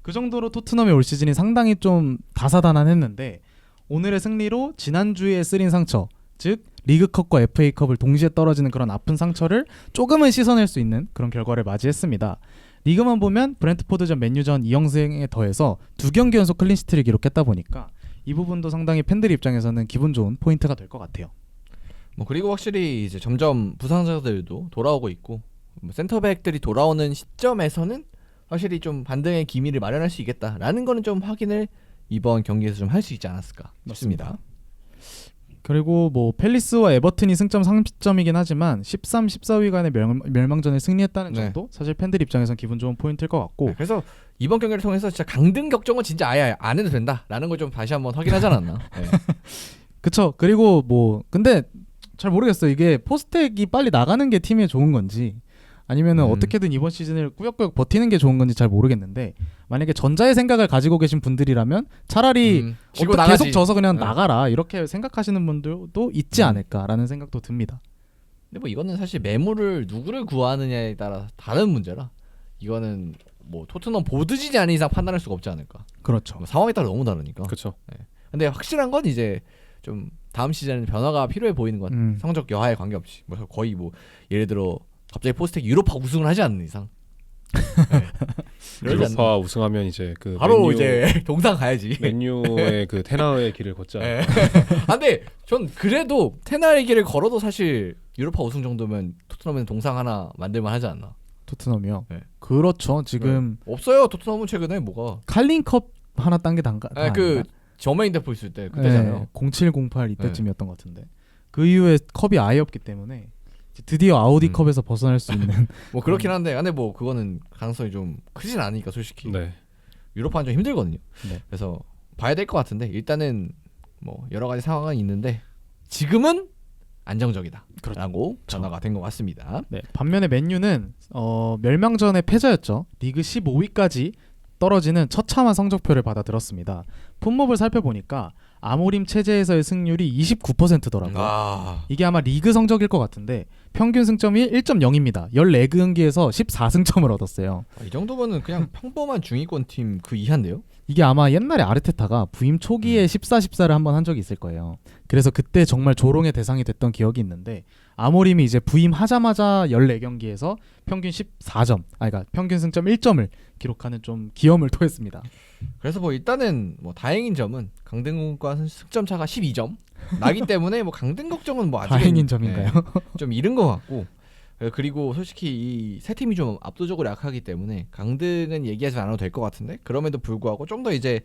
그 정도로 토트넘의 올 시즌이 상당히 좀 다사다난했는데 오늘의 승리로 지난주에 쓰린 상처 즉 리그컵과 FA컵을 동시에 떨어지는 그런 아픈 상처를 조금은 씻어낼 수 있는 그런 결과를 맞이했습니다. 리그만 보면 브렌트포드전 맨유전 2연승에 더해서 2경기 연속 클린시트를 기록했다 보니까 이 부분도 상당히 팬들 입장에서는 기분 좋은 포인트가 될 것 같아요. 그리고 확실히 이제 점점 부상자들도 돌아오고 있고 센터백들이 돌아오는 시점에서는 확실히 좀 반등의 기미를 마련할 수 있겠다라는 거는 좀 확인을 이번 경기에서 좀 할 수 있지 않았을까 싶습니다. 그리고 뭐 팰리스와 에버튼이 승점 30점이긴 하지만 13, 14위 간의 멸망전을 승리했다는 점도 사실 팬들 입장에선 기분 좋은 포인트일 것 같고 그래서 이번 경기를 통해서 진짜 강등 걱정은 진짜 아예 안 해도 된다라는 걸 좀 다시 한번 확인하지 않았나. 그쵸. 그리고 뭐 근데 잘 모르겠어요. 이게 포스텍이 빨리 나가는 게 팀에 좋은 건지 아니면은 어떻게든 이번 시즌을 꾸역꾸역 버티는 게 좋은 건지 잘 모르겠는데 만약에 전자의 생각을 가지고 계신 분들이라면 차라리 계속 져서 그냥 나가라 이렇게 생각하시는 분들도 있지 않을까라는 생각도 듭니다. 근데 뭐 이거는 사실 매물을 누구를 구하느냐에 따라 다른 문제라 이거는 뭐 토트넘 보드지지 않은 이상 판단할 수가 없지 않을까. 그렇죠. 상황에 따라 너무 다르니까. 그렇죠. 근데 확실한 건 이제 좀 다음 시즌에 변화가 필요해 보이는 건 성적 여하에 관계없이 뭐 거의 뭐 예를 들어 갑자기 포스텍 유로파 우승을 하지 않는 이상 유로파 우승하면 이제 그 바로 맨유, 이제 동상 가야지. 맨유의 그 테나의 길을 걷자. 근데 전 그래도 테나의 길을 걸어도 사실 유로파 우승 정도면 토트넘은 동상 하나 만들만 하지 않나. 토트넘이요? 네. 그렇죠. 지금 없어요. 토트넘은 최근에 뭐가 칼링컵 하나 딴 게 단가. 그 저메인 대포 있을 때 그때잖아요. 0708 이때쯤이었던 것 같은데 그 이후에 컵이 아예 없기 때문에 드디어 아우디컵에서 벗어날 수 있는 뭐 그렇긴 한데 근데 뭐 그거는 가능성이 좀 크진 않으니까 솔직히 네. 유로파는 좀 힘들거든요. 네. 그래서 봐야 될 것 같은데 일단은 뭐 여러 가지 상황은 있는데 지금은 안정적이다 라고 전화가 된 것 같습니다. 네, 반면에 맨유는 멸망전의 패자였죠. 리그 15위까지 떨어지는 처참한 성적표를 받아들었습니다. 풋몹을 살펴보니까 아모림 체제에서의 승률이 29%더라고요. 이게 아마 리그 성적일 것 같은데 평균 승점이 1.0입니다. 14경기에서 14승점을 얻었어요. 이 정도면은 그냥 평범한 중위권 팀 그 이하인데요? 이게 아마 옛날에 아르테타가 부임 초기에 14를 한번 한 적이 있을 거예요. 그래서 그때 정말 조롱의 대상이 됐던 기억이 있는데 아모림이 이제 부임하자마자 14경기에서 평균 14점, 그러니까 평균 승점 1점을 기록하는 좀 기염을 토했습니다. 그래서 뭐 일단은 뭐 다행인 점은 강등과 승점 차가 12점 나기 때문에 뭐 강등 걱정은 뭐 아직은 다행인 점인가요? 좀 이른 것 같고 그리고 솔직히 이 세 팀이 좀 압도적으로 약하기 때문에 강등은 얘기하지 않아도 될 것 같은데 그럼에도 불구하고 좀 더 이제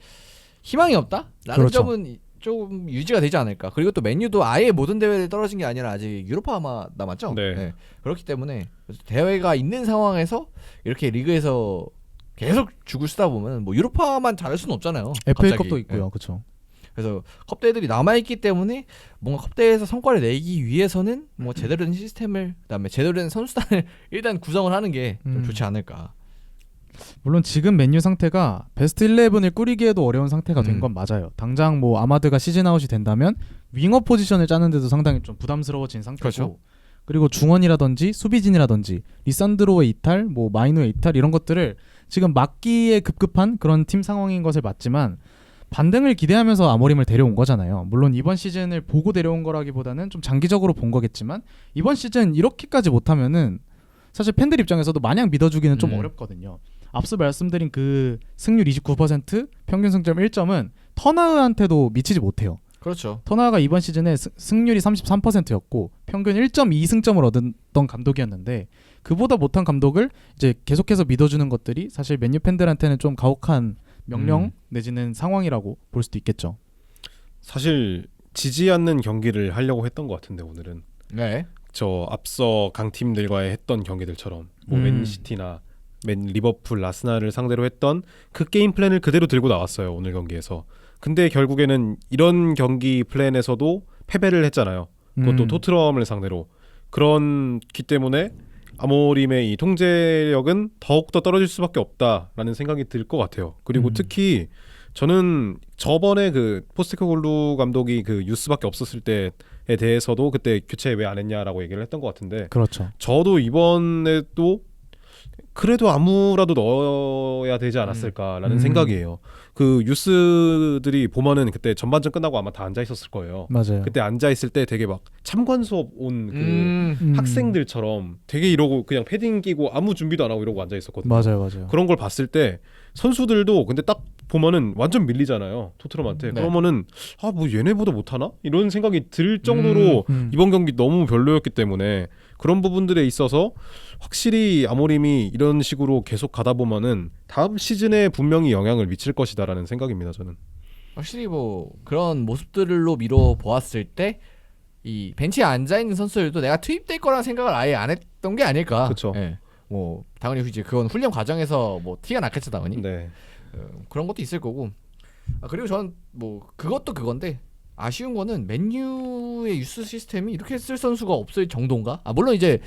희망이 없다라는 그렇죠. 점은 좀 유지가 되지 않을까. 그리고 또 맨유도 아예 모든 대회에 떨어진 게 아니라 아직 유로파 남았죠. 네. 그렇기 때문에 대회가 있는 상황에서 이렇게 리그에서 계속 죽을 쓰다 보면 뭐 유로파만 잘할 수는 없잖아요. FA컵도 있고요. 그렇죠. 그래서 컵대회들이 남아있기 때문에 뭔가 컵대회에서 성과를 내기 위해서는 뭐 제대로 된 시스템을 그다음에 제대로 된 선수단을 일단 구성을 하는 게 좀 좋지 않을까. 물론 지금 맨유 상태가 베스트 11을 꾸리기에도 어려운 상태가 된 건 맞아요. 당장 뭐 아마드가 시즌 아웃이 된다면 윙어 포지션을 짜는데도 상당히 좀 부담스러워진 상태고 그렇죠. 그리고 중원이라든지 수비진이라든지 리산드로의 이탈, 뭐 마이누의 이탈 이런 것들을 지금 막기에 급급한 그런 팀 상황인 것을 맞지만 반등을 기대하면서 아모림을 데려온 거잖아요. 물론 이번 시즌을 보고 데려온 거라기보다는 좀 장기적으로 본 거겠지만 이번 시즌 이렇게까지 못하면은 사실 팬들 입장에서도 마냥 믿어주기는 좀 어렵거든요. 앞서 말씀드린 그 승률 29%, 평균 승점 1점은 터나흐한테도 미치지 못해요. 그렇죠. 터나흐가 이번 시즌에 승률이 33%였고 평균 1.2승점을 얻었던 감독이었는데 그보다 못한 감독을 이제 계속해서 믿어주는 것들이 사실 맨유 팬들한테는 좀 가혹한 명령 내지는 상황이라고 볼 수도 있겠죠. 사실 지지 않는 경기를 하려고 했던 것 같은데 오늘은 네. 저 앞서 강팀들과의 했던 경기들처럼 뭐 맨시티나 리버풀, 아스날을 상대로 했던 그 게임 플랜을 그대로 들고 나왔어요 오늘 경기에서. 근데 결국에는 이런 경기 플랜에서도 패배를 했잖아요. 그것도 토트넘을 상대로. 그렇기 때문에 아모림의 이 통제력은 더욱더 떨어질 수밖에 없다라는 생각이 들 것 같아요. 그리고 특히 저는 저번에 그 포스테코글루 감독이 그 유스밖에 없었을 때에 대해서도 그때 교체 왜 안 했냐라고 얘기를 했던 것 같은데 그렇죠. 저도 이번에도 그래도 아무라도 넣어야 되지 않았을까라는 생각이에요. 그 유스들이 보면은 그때 전반전 끝나고 아마 다 앉아 있었을 거예요. 맞아요. 그때 앉아 있을 때 되게 막 참관 수업 온 그 학생들처럼 되게 이러고 그냥 패딩 끼고 아무 준비도 안 하고 이러고 앉아 있었거든요. 맞아요. 그런 걸 봤을 때 선수들도 근데 딱 보면은 완전 밀리잖아요. 토트넘한테. 네. 그러면은 아 뭐 얘네보다 못하나? 이런 생각이 들 정도로 이번 경기 너무 별로였기 때문에 그런 부분들에 있어서 확실히 아모림이 이런 식으로 계속 가다 보면은 다음 시즌에 분명히 영향을 미칠 것이다라는 생각입니다. 저는. 확실히 뭐 그런 모습들로 미뤄 보았을 때 이 벤치에 앉아 있는 선수들도 내가 투입될 거라는 생각을 아예 안 했던 게 아닐까. 그쵸. 예. 뭐 당연히 이제 그건 훈련 과정에서 뭐 티가 났겠죠 당연히. 네. 그런 것도 있을 거고. 그리고 저는 뭐 그것도 그건데 아쉬운 거는 맨유의 유스 시스템이 이렇게 쓸 선수가 없을 정도인가? 물론 이제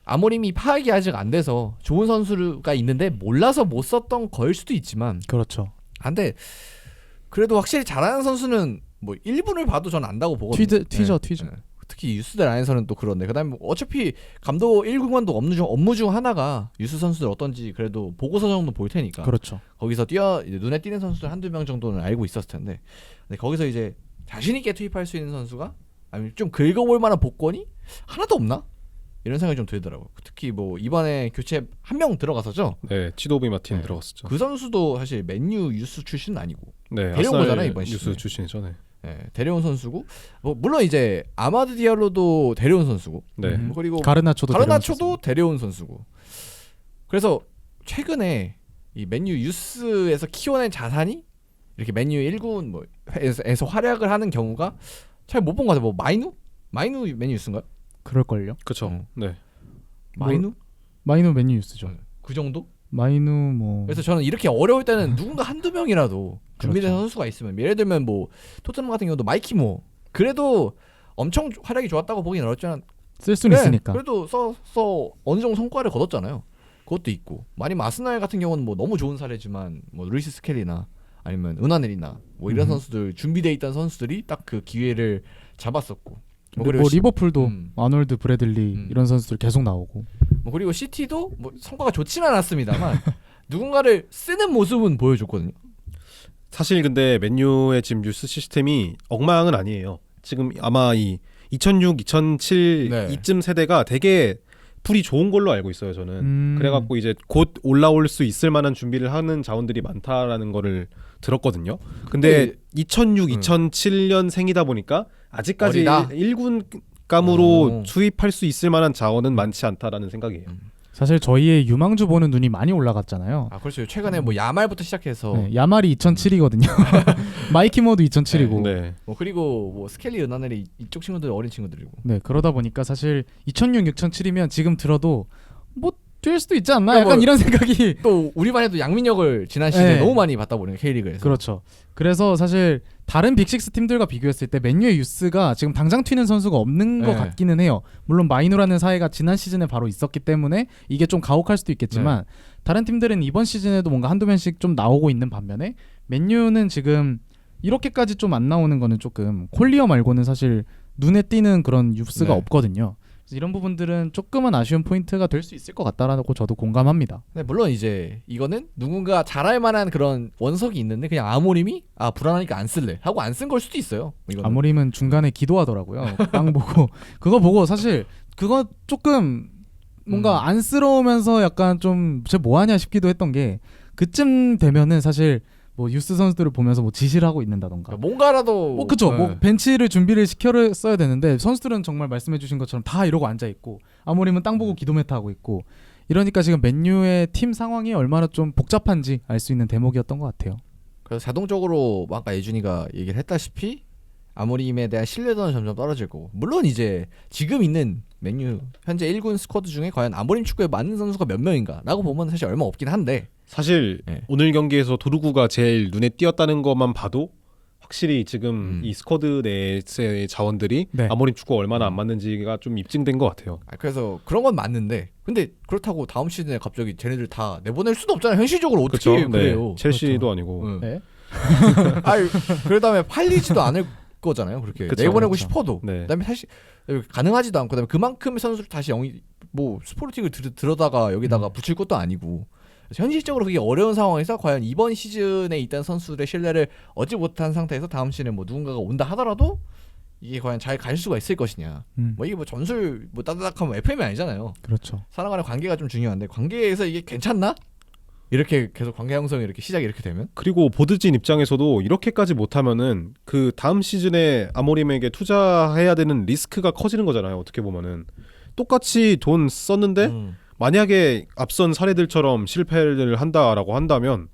아모림이 파악이 아직 안 돼서 좋은 선수가 있는데 몰라서 못 썼던 거일 수도 있지만 그렇죠. 근데 그래도 확실히 잘하는 선수는 뭐 1분을 봐도 전 안다고 보거든요. 튀죠. 특히 유스들 안에서는 또 그런데 그다음에 뭐 어차피 감독 1군관도 업무 중 하나가 유스 선수들 어떤지 그래도 보고서 정도 볼 테니까 그렇죠. 거기서 이제 눈에 띄는 선수들 한두 명 정도는 알고 있었을 텐데 근데 거기서 이제 자신 있게 투입할 수 있는 선수가 아니면 좀 긁어볼 만한 복권이 하나도 없나? 이런 생각이 좀 들더라고요. 특히 뭐 이번에 교체 한 명 들어가서죠. 네, 치도비 마틴 네. 들어갔었죠. 그 선수도 사실 맨유 유스 출신은 아니고 네, 데려온 아스날 거잖아요, 이번 유스 시즌에. 출신이죠. 네. 네, 데려온 선수고 뭐 물론 이제 아마드 디알로도 데려온 선수고 네. 그리고 가르나초도 데려온 선수고 그래서 최근에 이 맨유 유스에서 키워낸 자산이 이렇게 맨유 1군 뭐에서 활약을 하는 경우가 잘 못 본 것 같아요. 뭐 마이누 맨유 유스인가요? 그럴걸요. 그렇죠. 네. 마이누 맨유 유스죠. 그 정도? 마이누 뭐 그래서 저는 이렇게 어려울 때는 누군가 한두 명이라도 준비된 그렇죠. 선수가 있으면 예를 들면 뭐 토트넘 같은 경우도 마이키 모 그래도 엄청 활약이 좋았다고 보기는 어렵지만 쓸 수는 있으니까. 그래도 써 어느 정도 성과를 거뒀잖아요. 그것도 있고 아니면 아스날 같은 경우는 뭐 너무 좋은 사례지만 뭐 루이스 스켈리나 아니면 은하넬이나 뭐 이런 선수들 준비돼 있던 선수들이 딱 그 기회를 잡았었고 뭐 리버풀도 아놀드, 아놀드, 브래들리 이런 선수들 계속 나오고 뭐 그리고 시티도 뭐 성과가 좋지는 않았습니다만 누군가를 쓰는 모습은 보여줬거든요. 사실 근데 맨유의 지금 뉴스 시스템이 엉망은 아니에요. 지금 아마 이 2006, 2007 네. 이쯤 세대가 되게 풀이 좋은 걸로 알고 있어요. 저는 그래갖고 이제 곧 올라올 수 있을 만한 준비를 하는 자원들이 많다라는 거를 들었거든요. 근데 2006, 2007년 생이다 보니까 아직까지 어리다. 1군감으로 투입할 수 있을 만한 자원은 많지 않다라는 생각이에요. 사실 저희의 유망주 보는 눈이 많이 올라갔잖아요. 그렇죠. 최근에 뭐 야말부터 시작해서 네, 야말이 2007이거든요. 마이키모도 2007이고. 네. 뭐 그리고 뭐 스켈리 은하넬이 이쪽 친구들 어린 친구들이고. 네, 그러다 보니까 사실 2006, 2007이면 지금 들어도 뭐 뛸 수도 있지 않나? 약간 뭐 이런 생각이 또 우리만 해도 양민혁을 지난 시즌에 네. 너무 많이 봤다 보니까 K리그에서. 그렇죠. 그래서 사실 다른 빅식스 팀들과 비교했을 때 맨유의 유스가 지금 당장 튀는 선수가 없는 것 네. 같기는 해요. 물론 마이누라는 사이가 지난 시즌에 바로 있었기 때문에 이게 좀 가혹할 수도 있겠지만 다른 팀들은 이번 시즌에도 뭔가 한두 명씩 좀 나오고 있는 반면에 맨유는 지금 이렇게까지 좀 안 나오는 거는 조금 콜리어 말고는 사실 눈에 띄는 그런 유스가 네. 없거든요. 이런 부분들은 조금은 아쉬운 포인트가 될 수 있을 것 같다라고 저도 공감합니다. 네, 물론 이제 이거는 누군가 잘할 만한 그런 원석이 있는데 그냥 아모림이 불안하니까 안 쓸래 하고 안 쓴 걸 수도 있어요. 이거는. 아모림은 중간에 기도하더라고요. 땅 보고 그거 보고 사실 그거 조금 뭔가 안쓰러우면서 약간 좀 쟤 뭐하냐 싶기도 했던 게 그쯤 되면은 사실 뭐 유스 선수들을 보면서 뭐 지시를 하고 있는다던가 그러니까 뭔가라도 뭐 그쵸 네. 뭐 벤치를 준비를 시켜서야 되는데 선수들은 정말 말씀해주신 것처럼 다 이러고 앉아 있고 아모림은 땅 보고 기도 메타 하고 있고 이러니까 지금 맨유의 팀 상황이 얼마나 좀 복잡한지 알 수 있는 대목이었던 것 같아요. 그래서 자동적으로 아까 예준이가 얘기를 했다시피 아모림에 대한 신뢰도는 점점 떨어질 거고 물론 이제 지금 있는 맨유 현재 1군 스쿼드 중에 과연 아모림 축구에 맞는 선수가 몇 명인가 라고 보면 사실 얼마 없긴 한데 사실 네. 오늘 경기에서 도루구가 제일 눈에 띄었다는 것만 봐도 확실히 지금 이 스쿼드 내의 자원들이 네. 아모림 축구가 얼마나 안 맞는지가 좀 입증된 것 같아요. 그래서 그런 건 맞는데 근데 그렇다고 다음 시즌에 갑자기 쟤네들 다 내보낼 수도 없잖아요. 현실적으로 어떻게 그쵸? 그래요? 네. 첼시도 아니고 응. 네. 아니 그 다음에 팔리지도 않을 거잖아요. 그렇게 그쵸, 내보내고 그쵸. 싶어도 네. 그다음에 사실 가능하지도 않고 그다음에 그만큼의 선수를 다시 뭐 스포르팅을 들어다가 여기다가 붙일 것도 아니고 그래서 현실적으로 그게 어려운 상황에서 과연 이번 시즌에 있던 선수들의 신뢰를 얻지 못한 상태에서 다음 시즌에 뭐 누군가가 온다 하더라도 이게 과연 잘 갈 수가 있을 것이냐. 뭐 이게 뭐 전술 뭐 따다닥하면 FM이 아니잖아요. 그렇죠. 사람 간의 관계가 좀 중요한데 관계에서 이게 괜찮나? 이렇게 계속 관계 형성이 이렇게 시작이 이렇게 되면 그리고 보드진 입장에서도 이렇게까지 못하면은 그 다음 시즌에 아모림에게 투자해야 되는 리스크가 커지는 거잖아요. 어떻게 보면은 똑같이 돈 썼는데 만약에 앞선 사례들처럼 실패를 한다라고 한다면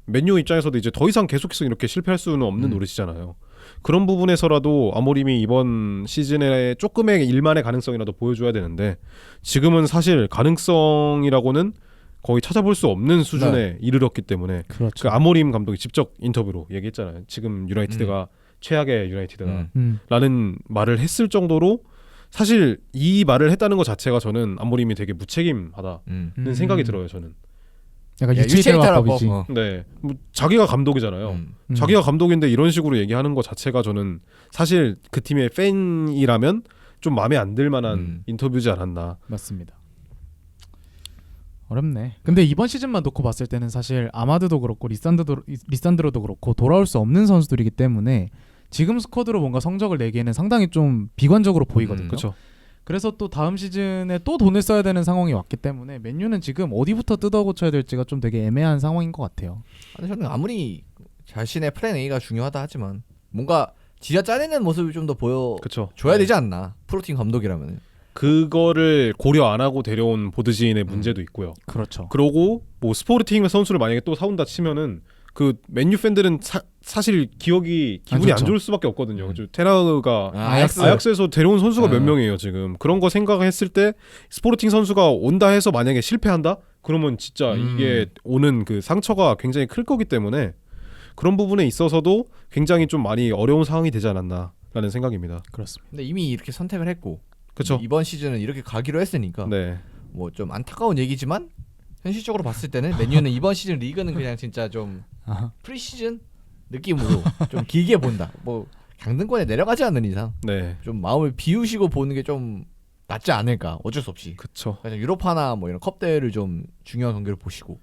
맨유 입장에서도 이제 더 이상 계속해서 이렇게 실패할 수는 없는 노릇이잖아요. 그런 부분에서라도 아모림이 이번 시즌에 조금의 일만의 가능성이라도 보여줘야 되는데 지금은 사실 가능성이라고는 거의 찾아볼 수 없는 수준에 이르렀기 때문에 그렇죠. 그 아모림 감독이 직접 인터뷰로 얘기했잖아요. 지금 유나이티드가 최악의 유나이티드다라는 말을 했을 정도로 사실 이 말을 했다는 것 자체가 저는 아모림이 되게 무책임하다는 생각이 들어요. 저는. 약간 야, 유체이터라법이지. 네, 뭐 자기가 감독이잖아요. 자기가 감독인데 이런 식으로 얘기하는 것 자체가 저는 사실 그 팀의 팬이라면 좀 마음에 안 들 만한 인터뷰지 않았나. 맞습니다. 어렵네. 근데 이번 시즌만 놓고 봤을 때는 사실 아마드도 그렇고 리산드로도 그렇고 돌아올 수 없는 선수들이기 때문에 지금 스쿼드로 뭔가 성적을 내기에는 상당히 좀 비관적으로 보이거든요. 그렇죠. 그래서 또 다음 시즌에 또 돈을 써야 되는 상황이 왔기 때문에 맨유는 지금 어디부터 뜯어고쳐야 될지가 좀 되게 애매한 상황인 것 같아요. 근데 저는 아무리 자신의 플랜 A가 중요하다 하지만 뭔가 지가 짜내는 모습을 좀 더 보여줘야 그렇죠. 되지 않나. 프로팀 감독이라면. 그거를 고려 안 하고 데려온 보드진의 문제도 있고요. 그렇죠. 그러고 뭐 스포르팅 선수를 만약에 또 사온다 치면은 그 맨유 팬들은 사실 기분이 안 좋을 수밖에 없거든요. 테라우가 아약스에서 데려온 선수가 몇 명이에요 지금. 그런 거 생각했을 때 스포르팅 선수가 온다 해서 만약에 실패한다? 그러면 진짜 이게 오는 그 상처가 굉장히 클 거기 때문에 그런 부분에 있어서도 굉장히 좀 많이 어려운 상황이 되지 않았나라는 생각입니다. 그렇습니다. 근데 이미 이렇게 선택을 했고 그렇죠. 이번 시즌은 이렇게 가기로 했으니까 네. 뭐 좀 안타까운 얘기지만 현실적으로 봤을 때는 맨유는 이번 시즌 리그는 그냥 진짜 좀 프리시즌 느낌으로 좀 길게 본다. 뭐 강등권에 내려가지 않는 이상 네. 좀 마음을 비우시고 보는 게 좀 낫지 않을까. 어쩔 수 없이. 그렇죠. 그래서 유로파나 뭐 이런 컵 대회를 좀 중요한 경기를 보시고.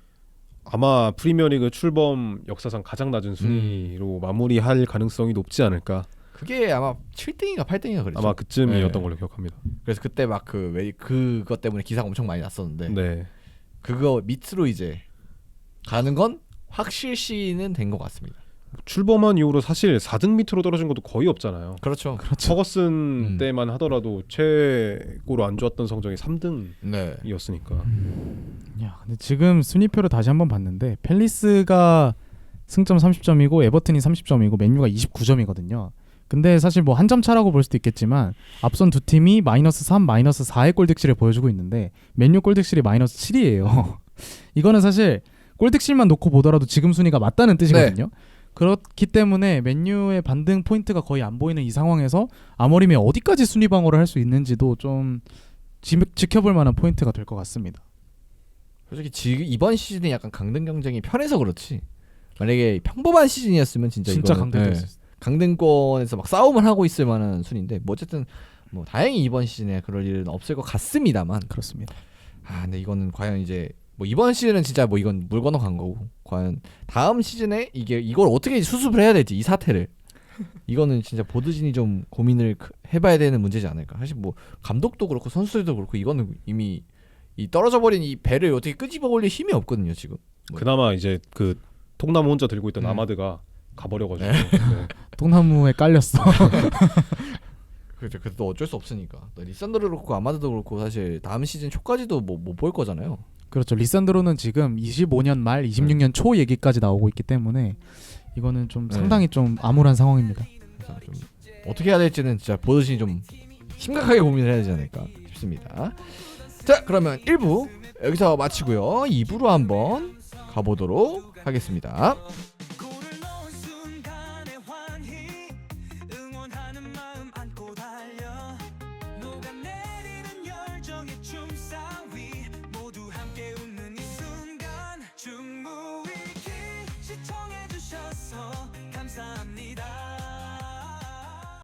아마 프리미어리그 출범 역사상 가장 낮은 순위로 마무리할 가능성이 높지 않을까. 그게 아마 7등인가 8등인가 그랬죠. 아마 그쯤이었던 네. 걸로 기억합니다. 그래서 그때 막 그것 때문에 기사가 엄청 많이 났었는데 네. 그거 밑으로 이제 가는 건 확실시는 된 것 같습니다. 출범한 이후로 사실 4등 밑으로 떨어진 것도 거의 없잖아요. 그렇죠. 퍼거슨 때만 하더라도 최고로 안 좋았던 성적이 3등이었으니까. 네. 야, 근데 지금 순위표를 다시 한번 봤는데 팰리스가 승점 30점이고 에버튼이 30점이고 맨유가 29점이거든요. 근데 사실 뭐 한 점 차라고 볼 수도 있겠지만 앞선 두 팀이 마이너스 3, 마이너스 4의 골득실을 보여주고 있는데 맨유 골득실이 마이너스 7이에요. 이거는 사실 골득실만 놓고 보더라도 지금 순위가 맞다는 뜻이거든요. 그렇기 때문에 맨유의 반등 포인트가 거의 안 보이는 이 상황에서 아모림이 어디까지 순위 방어를 할 수 있는지도 좀 지켜볼 만한 포인트가 될 것 같습니다. 솔직히 지금 이번 시즌에 약간 강등 경쟁이 편해서 그렇지. 만약에 평범한 시즌이었으면 진짜 진짜 이거는, 강등됐을 수 있어요. 강등권에서 막 싸움을 하고 있을 만한 순인데 뭐 어쨌든 뭐 다행히 이번 시즌에 그럴 일은 없을 것 같습니다만 그렇습니다. 근데 이거는 과연 이제 뭐 이번 시즌은 진짜 뭐 이건 물 건너간 거고 과연 다음 시즌에 이걸 어떻게 수습을 해야 될지 이 사태를 이거는 진짜 보드진이 좀 고민을 해봐야 되는 문제지 않을까. 사실 뭐 감독도 그렇고 선수들도 그렇고 이거는 이미 이 떨어져 버린 이 배를 어떻게 끄집어 올릴 힘이 없거든요 지금. 그나마 이제 그 통나무 혼자 들고 있던 아마드가 가버려가지고 네. 통나무에 깔렸어. 그렇죠. 그래도 어쩔 수 없으니까. 리산드로 그렇고 아마드도 그렇고 사실 다음 시즌 초까지도 뭐 못 볼 거잖아요. 그렇죠. 리산드로는 지금 25년 말 26년 초 얘기까지 나오고 있기 때문에 이거는 좀 상당히 좀 암울한 상황입니다. 그래서 좀 어떻게 해야 될지는 진짜 보드진이 좀 심각하게 고민을 해야 되지 않을까 싶습니다. 자, 그러면 1부 여기서 마치고요. 2부로 한번 가보도록 하겠습니다. 골을 넣은 순간의 환희 응원하는 마음 안고 달려 녹아내리는 열정의 춤사위 모두 함께 웃는 이 순간 충무위기 시청해주셔서 감사합니다.